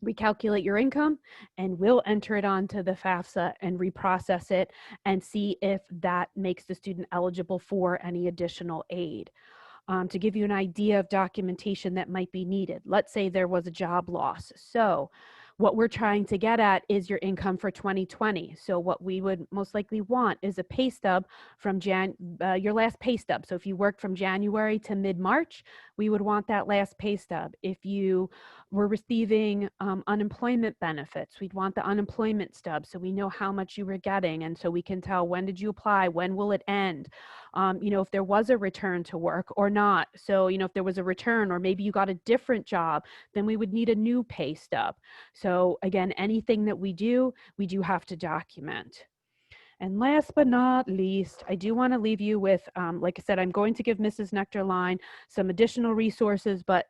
recalculate your income and we'll enter it onto the FAFSA and reprocess it and see if that makes the student eligible for any additional aid. To give you an idea of documentation that might be needed, let's say there was a job loss. So what we're trying to get at is your income for 2020. So what we would most likely want is a pay stub from your last pay stub. So if you worked from January to mid-March, we would want that last pay stub. If you were receiving unemployment benefits, we'd want the unemployment stub so we know how much you were getting, and so we can tell when did you apply, when will it end, if there was a return to work or not. So if there was a return, or maybe you got a different job, then we would need a new pay stub. So again, anything that we do have to document. And last but not least, I do want to leave you with, like I said, I'm going to give Mrs. Nectarline some additional resources, but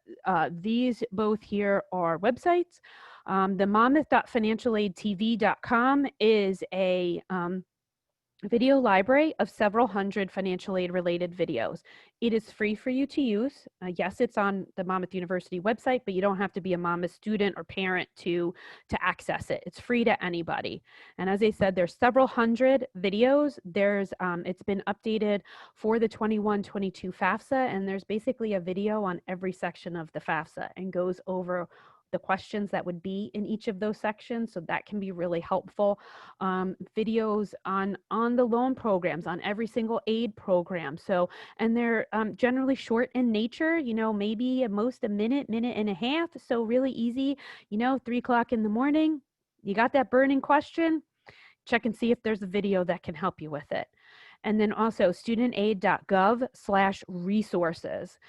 these both here are websites. The monmouth.financialaidtv.com is a video library of several hundred financial aid related videos. It is free for you to use. Yes, it's on the Monmouth University website, but you don't have to be a Monmouth student or parent to access it. It's free to anybody. And as I said, there's several hundred videos. It's been updated for the 21-22 FAFSA, and there's basically a video on every section of the FAFSA and goes over the questions that would be in each of those sections. So that can be really helpful. Videos on the loan programs, on every single aid program. So, and they're generally short in nature, maybe at most a minute and a half. So really easy, 3 o'clock in the morning, you got that burning question, check and see if there's a video that can help you with it. And then also Studentaid.gov/resources.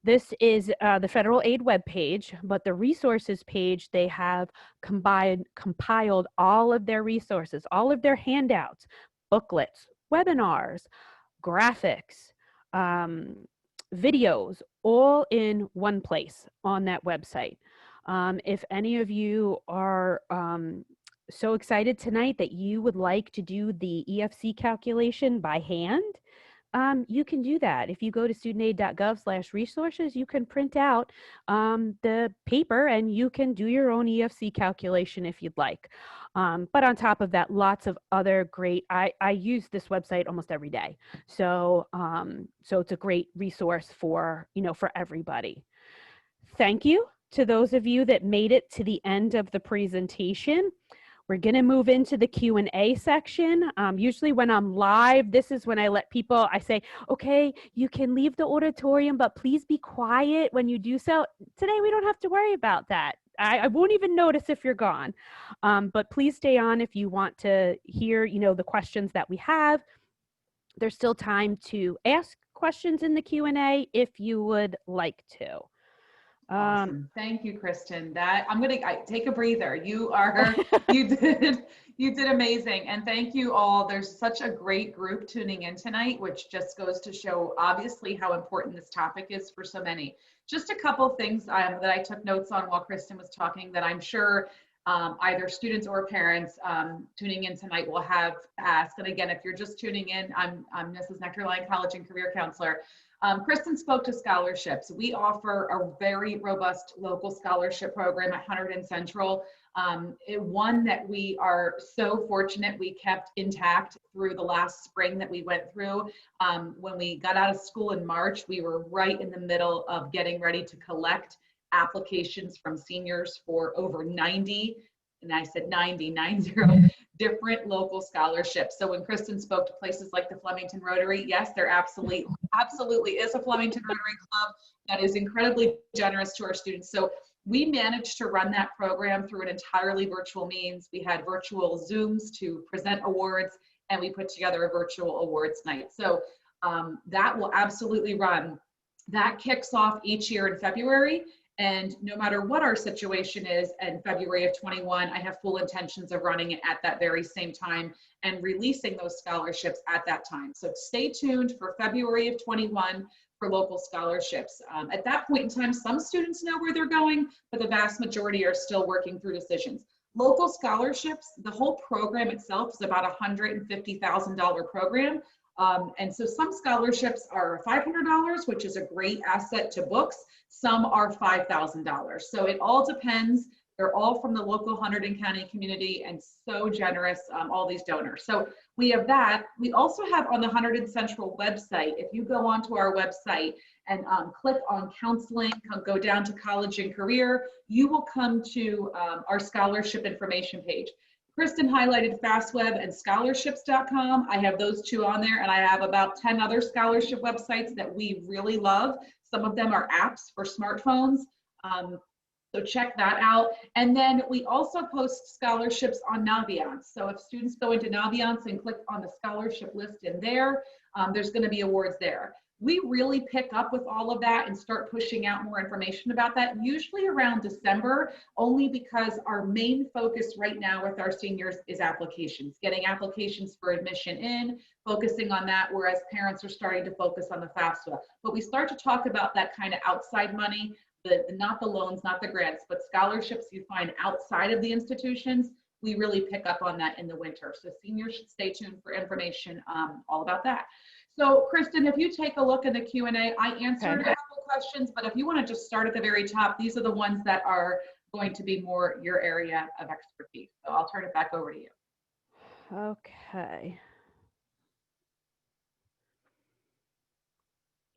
This is the federal aid webpage, but the resources page, they have compiled all of their resources, all of their handouts, booklets, webinars, graphics, videos, all in one place on that website. If any of you are so excited tonight that you would like to do the EFC calculation by hand, you can do that. If you go to studentaid.gov/resources, you can print out the paper and you can do your own EFC calculation if you'd like. But on top of that, lots of other great, I use this website almost every day. So, so it's a great resource for, for everybody. Thank you to those of you that made it to the end of the presentation. We're going to move into the Q&A section. Usually when I'm live, this is when I let people, I say, okay, you can leave the auditorium, but please be quiet when you do so. Today, we don't have to worry about that. I won't even notice if you're gone. But please stay on if you want to hear, the questions that we have. There's still time to ask questions in the Q&A if you would like to. Awesome. Thank you, Kristen. I'm going to take a breather. You did amazing. And thank you all. There's such a great group tuning in tonight, which just goes to show obviously how important this topic is for so many. Just a couple things that I took notes on while Kristen was talking that I'm sure either students or parents tuning in tonight will have to ask. And again, if you're just tuning in, I'm Mrs. Nectarline, College and Career Counselor. Kristen spoke to scholarships. We offer a very robust local scholarship program at Hunterdon Central. One that we are so fortunate we kept intact through the last spring that we went through. When we got out of school in March, we were right in the middle of getting ready to collect applications from seniors for over 90, and I said 90 different local scholarships. So when Kristen spoke to places like the Flemington Rotary, yes, there absolutely is a Flemington Rotary Club that is incredibly generous to our students. So we managed to run that program through an entirely virtual means. We had virtual Zooms to present awards, and we put together a virtual awards night. So that will absolutely run. That kicks off each year in February. And no matter what our situation is in February of 21, I have full intentions of running it at that very same time and releasing those scholarships at that time. So stay tuned for February of 21 for local scholarships. At that point in time, some students know where they're going, but the vast majority are still working through decisions. Local scholarships, the whole program itself is about a $150,000 program. And so some scholarships are $500, which is a great asset to books. Some are $5,000. So it all depends. They're all from the local Hunterdon County community and so generous, all these donors. So we have that. We also have on the Hunterdon Central website, if you go onto our website and click on counseling, go down to college and career, you will come to our scholarship information page. Kristen highlighted FastWeb and scholarships.com. I have those two on there, and I have about 10 other scholarship websites that we really love. Some of them are apps for smartphones. So check that out. And then we also post scholarships on Naviance. So if students go into Naviance and click on the scholarship list in there, there's going to be awards there. We really pick up with all of that and start pushing out more information about that, usually around December, only because our main focus right now with our seniors is applications, getting applications for admission in, focusing on that, whereas parents are starting to focus on the FAFSA. But we start to talk about that kind of outside money, not the loans, not the grants, but scholarships you find outside of the institutions. We really pick up on that in the winter. So seniors should stay tuned for information all about that. So Kristen, if you take a look in the Q&A, I answered a couple questions, but if you want to just start at the very top, these are the ones that are going to be more your area of expertise. So I'll turn it back over to you. Okay.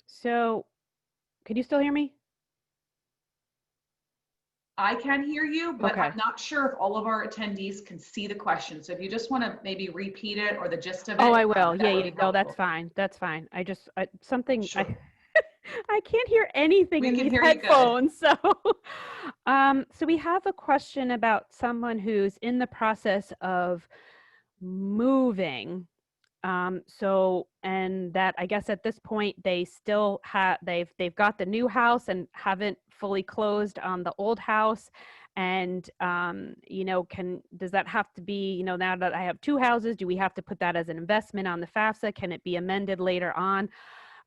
So, can you still hear me? I can hear you, but okay. I'm not sure if all of our attendees can see the question. So if you just want to maybe repeat it or the gist of it. Oh, I will. Yeah. No, that's fine. That's fine. Something, sure. I can't hear anything in these headphones. So, so we have a question about someone who's in the process of moving And that, I guess at this point, they still have, they've got the new house and haven't fully closed on the old house. And, does that have to be, now that I have two houses, do we have to put that as an investment on the FAFSA? Can it be amended later on?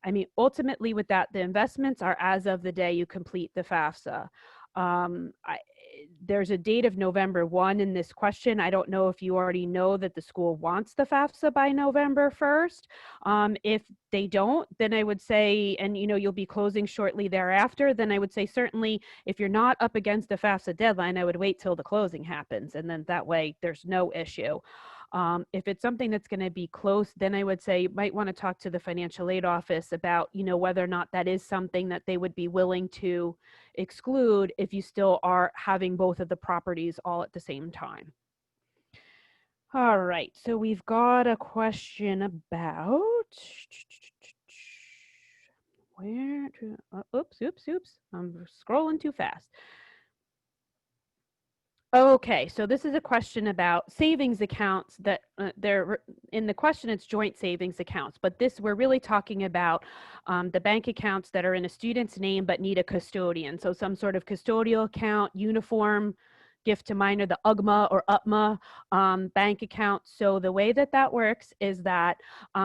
I mean, ultimately with that, the investments are as of the day you complete the FAFSA. There's a date of November 1 in this question. I don't know if you already know that the school wants the FAFSA by November 1st. If they don't, then I would say, and you'll be closing shortly thereafter, then I would say certainly if you're not up against the FAFSA deadline, I would wait till the closing happens. And then that way there's no issue. If it's something that's going to be close, then I would say you might want to talk to the financial aid office about, whether or not that is something that they would be willing to exclude if you still are having both of the properties all at the same time. All right, so we've got a question about where to, oops, I'm scrolling too fast. Okay, so this is a question about savings accounts that they're in the question. It's joint savings accounts, but we're really talking about the bank accounts that are in a student's name but need a custodian. So some sort of custodial account, uniform, gift to minor, the UGMA or UPMA bank account. So the way that works is that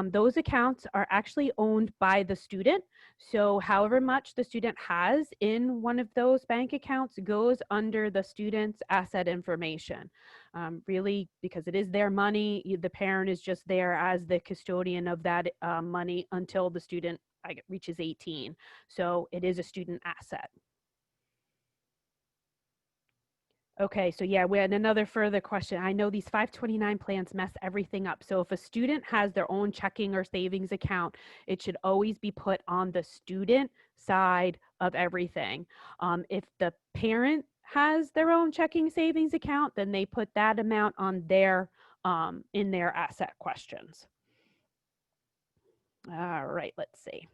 those accounts are actually owned by the student. So however much the student has in one of those bank accounts goes under the student's asset information. Really, because it is their money, the parent is just there as the custodian of that money until the student reaches 18. So it is a student asset. Okay, so yeah, we had another further question. I know these 529 plans mess everything up. So if a student has their own checking or savings account, it should always be put on the student side of everything. If the parent has their own checking savings account, then they put that amount on their in their asset questions. All right, let's see.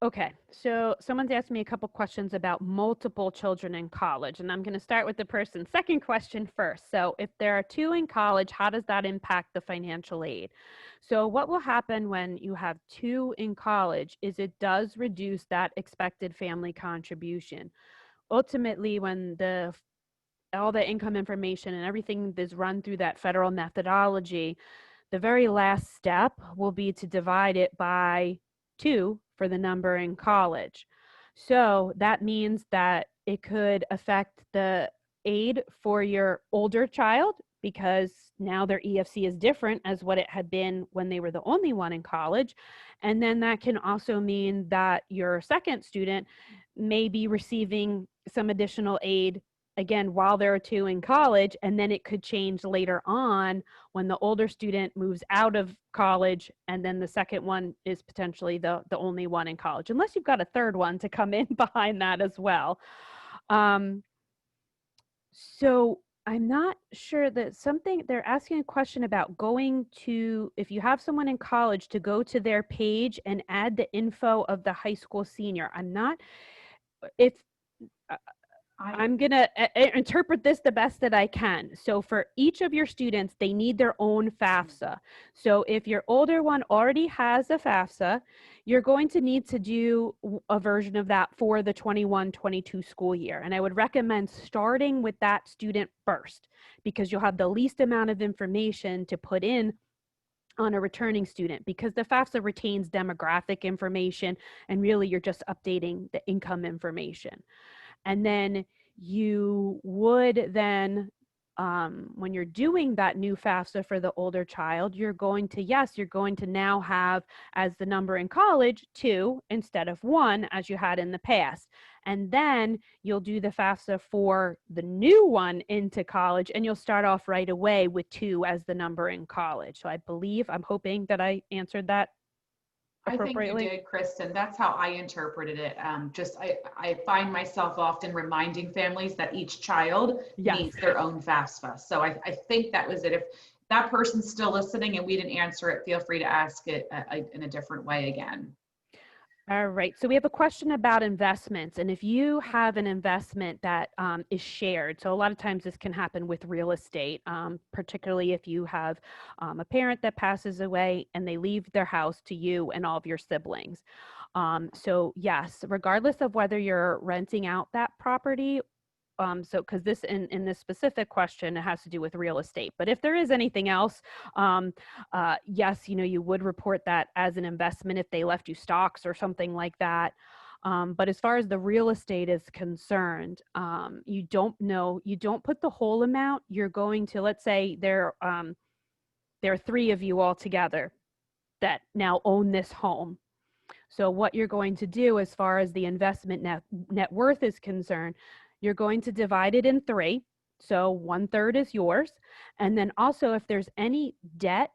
Okay, so someone's asked me a couple questions about multiple children in college, and I'm going to start with the person's second question first. So if there are two in college, how does that impact the financial aid? So what will happen when you have two in college is it does reduce that expected family contribution. Ultimately, when all the income information and everything is run through that federal methodology, the very last step will be to divide it by 2 for the number in college. So that means that it could affect the aid for your older child because now their EFC is different as what it had been when they were the only one in college. And then that can also mean that your second student may be receiving some additional aid again while there are two in college, and then it could change later on when the older student moves out of college and then the second one is potentially the only one in college, unless you've got a third one to come in behind that as well. So I'm not sure that they're asking a question about going to, if you have someone in college, to go to their page and add the info of the high school senior. I'm not, if I'm going to interpret this the best that I can. So for each of your students, they need their own FAFSA. So if your older one already has a FAFSA, you're going to need to do a version of that for the 21-22 school year. And I would recommend starting with that student first because you'll have the least amount of information to put in on a returning student, because the FAFSA retains demographic information and really you're just updating the income information. And then you would then, when you're doing that new FAFSA for the older child, you're going to now have as the number in college 2 instead of 1 as you had in the past. And then you'll do the FAFSA for the new one into college and you'll start off right away with 2 as the number in college. So I'm hoping that I answered that appropriately. I think you did, Kristen. That's how I interpreted it. I find myself often reminding families that each child needs their own FAFSA. So I think that was it. If that person's still listening and we didn't answer it, feel free to ask it in a different way again. All right, so we have a question about investments, and if you have an investment that is shared, so a lot of times this can happen with real estate, particularly if you have a parent that passes away and they leave their house to you and all of your siblings. So yes, regardless of whether you're renting out that property, so because this in this specific question, it has to do with real estate. But if there is anything else, yes, you would report that as an investment if they left you stocks or something like that. But as far as the real estate is concerned, you don't put the whole amount. You're going to, let's say there are three of you all together that now own this home. So what you're going to do as far as the investment net worth is concerned, you're going to divide it in three. So 1/3 is yours. And then also if there's any debt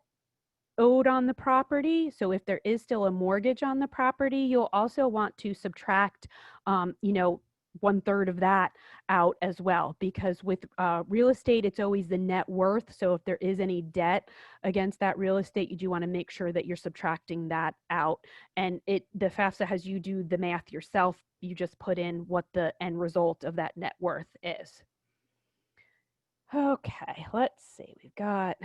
owed on the property, so if there is still a mortgage on the property, you'll also want to subtract, 1/3 of that out as well, because with real estate, it's always the net worth. So if there is any debt against that real estate, you do want to make sure that you're subtracting that out. And the FAFSA has you do the math yourself. You just put in what the end result of that net worth is. Okay, let's see. We've got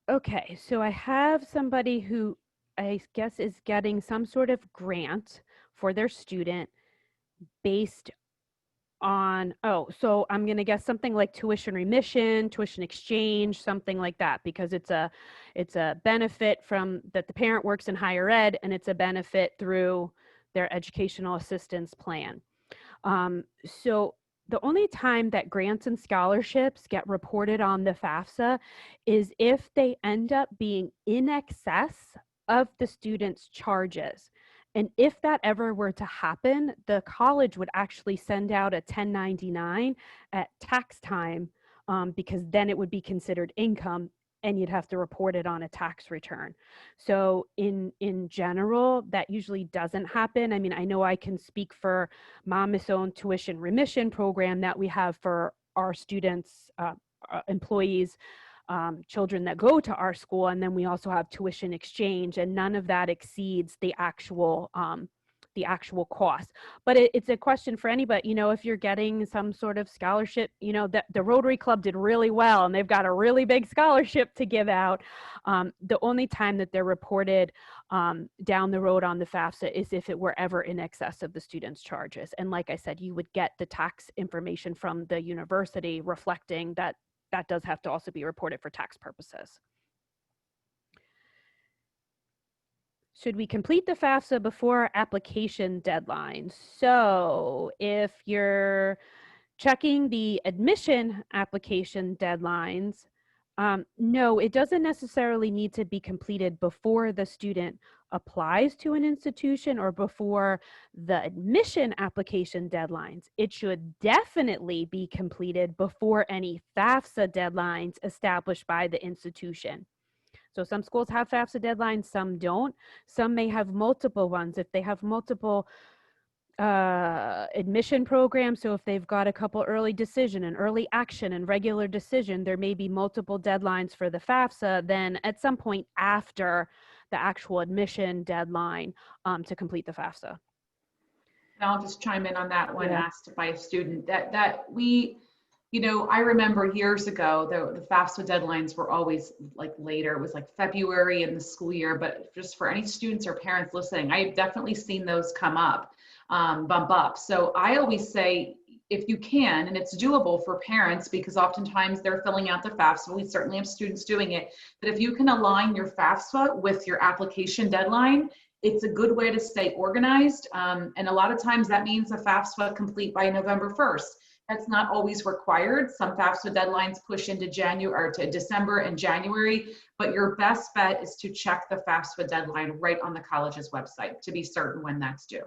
Okay, so I have somebody who I guess is getting some sort of grant for their student based on, so I'm going to guess something like tuition remission, tuition exchange, something like that, because it's a benefit from that the parent works in higher ed, and it's a benefit through their educational assistance plan. So the only time that grants and scholarships get reported on the FAFSA is if they end up being in excess of the student's charges. And if that ever were to happen, the college would actually send out a 1099 at tax time, because then it would be considered income and you'd have to report it on a tax return. So in general, that usually doesn't happen. I mean, I know I can speak for Monmouth's own tuition remission program that we have for our students, employees, children that go to our school, and then we also have tuition exchange, and none of that exceeds the actual cost. But it's a question for anybody, if you're getting some sort of scholarship, that the Rotary Club did really well and they've got a really big scholarship to give out. The only time that they're reported down the road on the FAFSA is if it were ever in excess of the student's charges. And like I said, you would get the tax information from the university reflecting that that does have to also be reported for tax purposes. Should we complete the FAFSA before application deadline? So if you're checking the admission application deadlines, no, it doesn't necessarily need to be completed before the student applies to an institution or before the admission application deadlines. It should definitely be completed before any FAFSA deadlines established by the institution. So some schools have FAFSA deadlines, some don't. Some may have multiple ones. If they have multiple admission programs, so if they've got a couple early decision and early action and regular decision, there may be multiple deadlines for the FAFSA, then at some point after the actual admission deadline to complete the FAFSA. And I'll just chime in on that one. Yeah. Asked by a student that we, I remember years ago, the FAFSA deadlines were always like later. It was like February in the school year, but just for any students or parents listening, I've definitely seen those come up, bump up. So I always say, if you can, and it's doable for parents because oftentimes they're filling out the FAFSA, we certainly have students doing it, but if you can align your FAFSA with your application deadline, it's a good way to stay organized. And a lot of times that means a FAFSA complete by November 1st. That's not always required. Some FAFSA deadlines push into January or to December and January, but your best bet is to check the FAFSA deadline right on the college's website to be certain when that's due.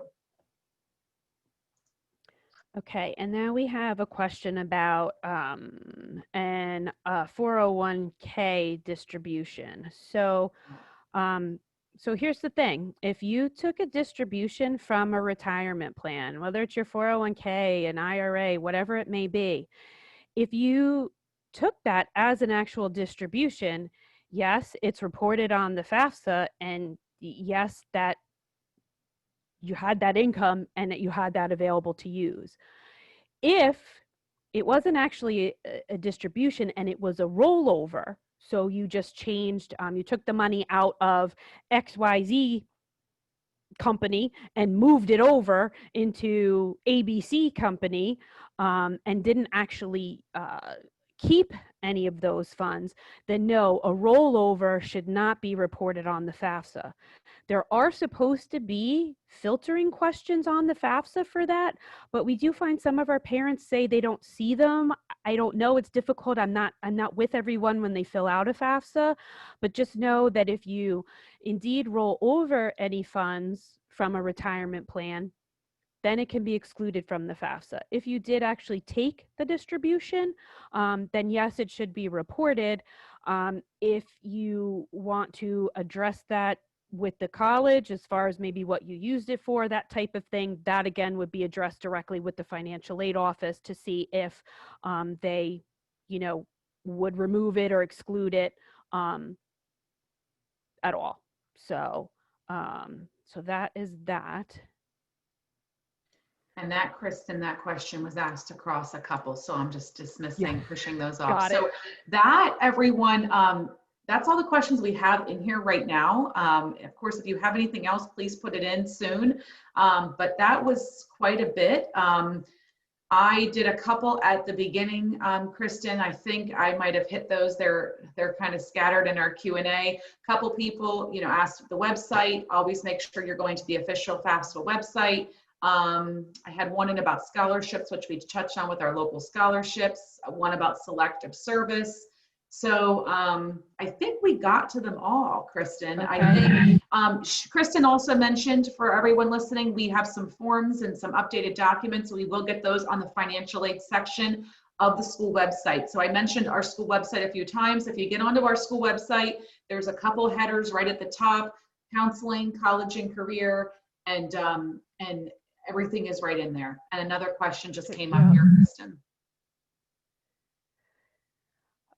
Okay, and now we have a question about an 401k distribution. So here's the thing. If you took a distribution from a retirement plan, whether it's your 401k, an IRA, whatever it may be, if you took that as an actual distribution, yes, it's reported on the FAFSA, and yes, that you had that income and that you had that available to use. If it wasn't actually a distribution and it was a rollover, so you just changed, you took the money out of XYZ company and moved it over into ABC company, and didn't actually keep any of those funds, then no, a rollover should not be reported on the FAFSA. There are supposed to be filtering questions on the FAFSA for that, but we do find some of our parents say they don't see them. I don't know, it's difficult. I'm not with everyone when they fill out a FAFSA, but just know that if you indeed roll over any funds from a retirement plan, then it can be excluded from the FAFSA. If you did actually take the distribution, then yes, it should be reported. If you want to address that with the college, as far as maybe what you used it for, that type of thing, that again would be addressed directly with the financial aid office to see if they, would remove it or exclude it at all. So, so that is that. And that, Kristen, that question was asked across a couple, so I'm just dismissing, pushing those off. Got it. So that, everyone, that's all the questions we have in here right now. Of course, if you have anything else, please put it in soon. But that was quite a bit. I did a couple at the beginning, Kristen. I think I might have hit those. They're kind of scattered in our Q&A. A couple people, asked the website. Always make sure you're going to the official FAFSA website. I had one in about scholarships, which we touched on with our local scholarships, one about selective service. So I think we got to them all, Kristen. Okay. I think Kristen also mentioned, for everyone listening, we have some forms and some updated documents. So we will get those on the financial aid section of the school website. So I mentioned our school website a few times. If you get onto our school website, there's a couple headers right at the top: counseling, college and career, and everything is right in there. And another question just came up here, Kristen.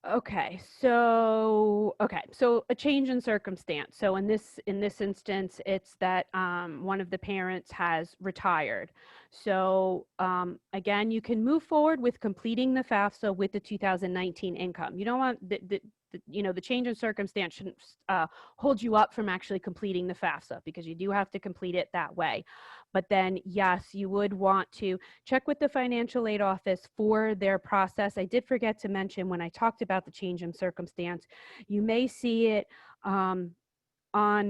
Okay, so a change in circumstance. So in this instance, it's that one of the parents has retired. So again, you can move forward with completing the FAFSA with the 2019 income. You don't want the change in circumstance shouldn't hold you up from actually completing the FAFSA, because you do have to complete it that way. But then, yes, you would want to check with the financial aid office for their process. I did forget to mention, when I talked about the change in circumstance, you may see it on,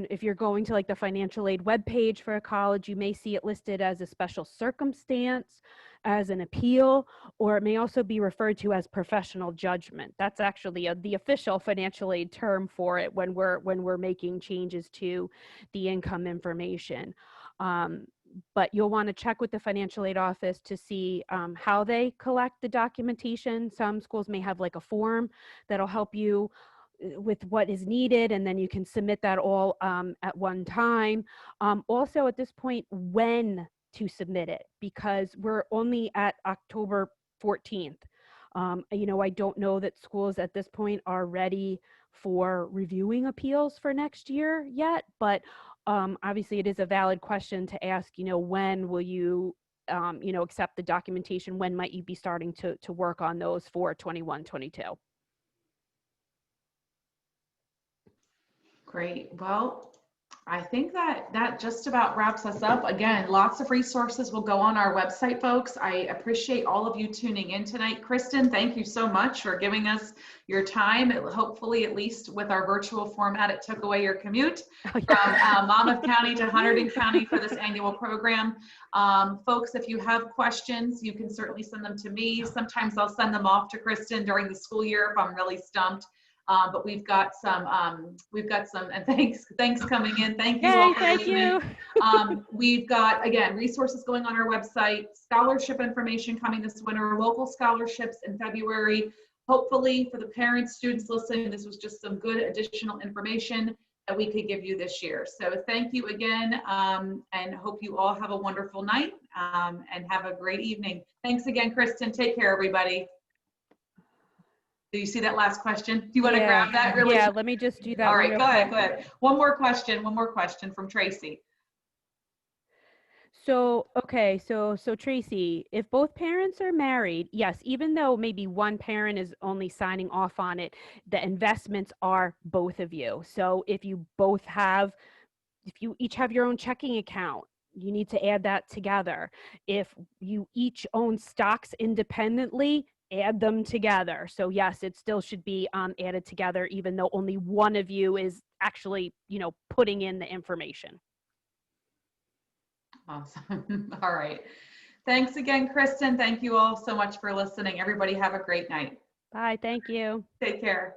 if you're going to like the financial aid webpage for a college, you may see it listed as a special circumstance, as an appeal, or it may also be referred to as professional judgment. That's actually the official financial aid term for it when we're making changes to the income information. But you'll want to check with the financial aid office to see how they collect the documentation. Some schools may have like a form that'll help you with what is needed, and then you can submit that all at one time. Also, at this point, when to submit it, because we're only at October 14th. I don't know that schools at this point are ready for reviewing appeals for next year yet, but obviously it is a valid question to ask, when will you, accept the documentation? When might you be starting to work on those for 21-22? Great. Well, I think that just about wraps us up. Again, lots of resources will go on our website, folks. I appreciate all of you tuning in tonight. Kristen, thank you so much for giving us your time. Hopefully, at least with our virtual format, it took away your commute from Monmouth County to Hunterdon County for this annual program. Folks, if you have questions, you can certainly send them to me. Sometimes I'll send them off to Kristen during the school year if I'm really stumped. But we've got some, and thanks coming in. Thank you all for listening. We've got, again, resources going on our website, scholarship information coming this winter, local scholarships in February. Hopefully for the parents, students listening, this was just some good additional information that we could give you this year. So thank you again, and hope you all have a wonderful night and have a great evening. Thanks again, Kristen. Take care, everybody. Do you see that last question? Do you want to Yeah. grab that really? Yeah, let me just do that. All right, real go ahead, quick. go ahead. One more question from Tracy. So, okay, so Tracy, if both parents are married, yes, even though maybe one parent is only signing off on it, the investments are both of you. So if you both have, if you each have your own checking account, you need to add that together. If you each own stocks independently, add them together. So yes, it still should be added together, even though only one of you is actually, putting in the information. Awesome. All right. Thanks again, Kristen. Thank you all so much for listening. Everybody have a great night. Bye, thank you. Take care.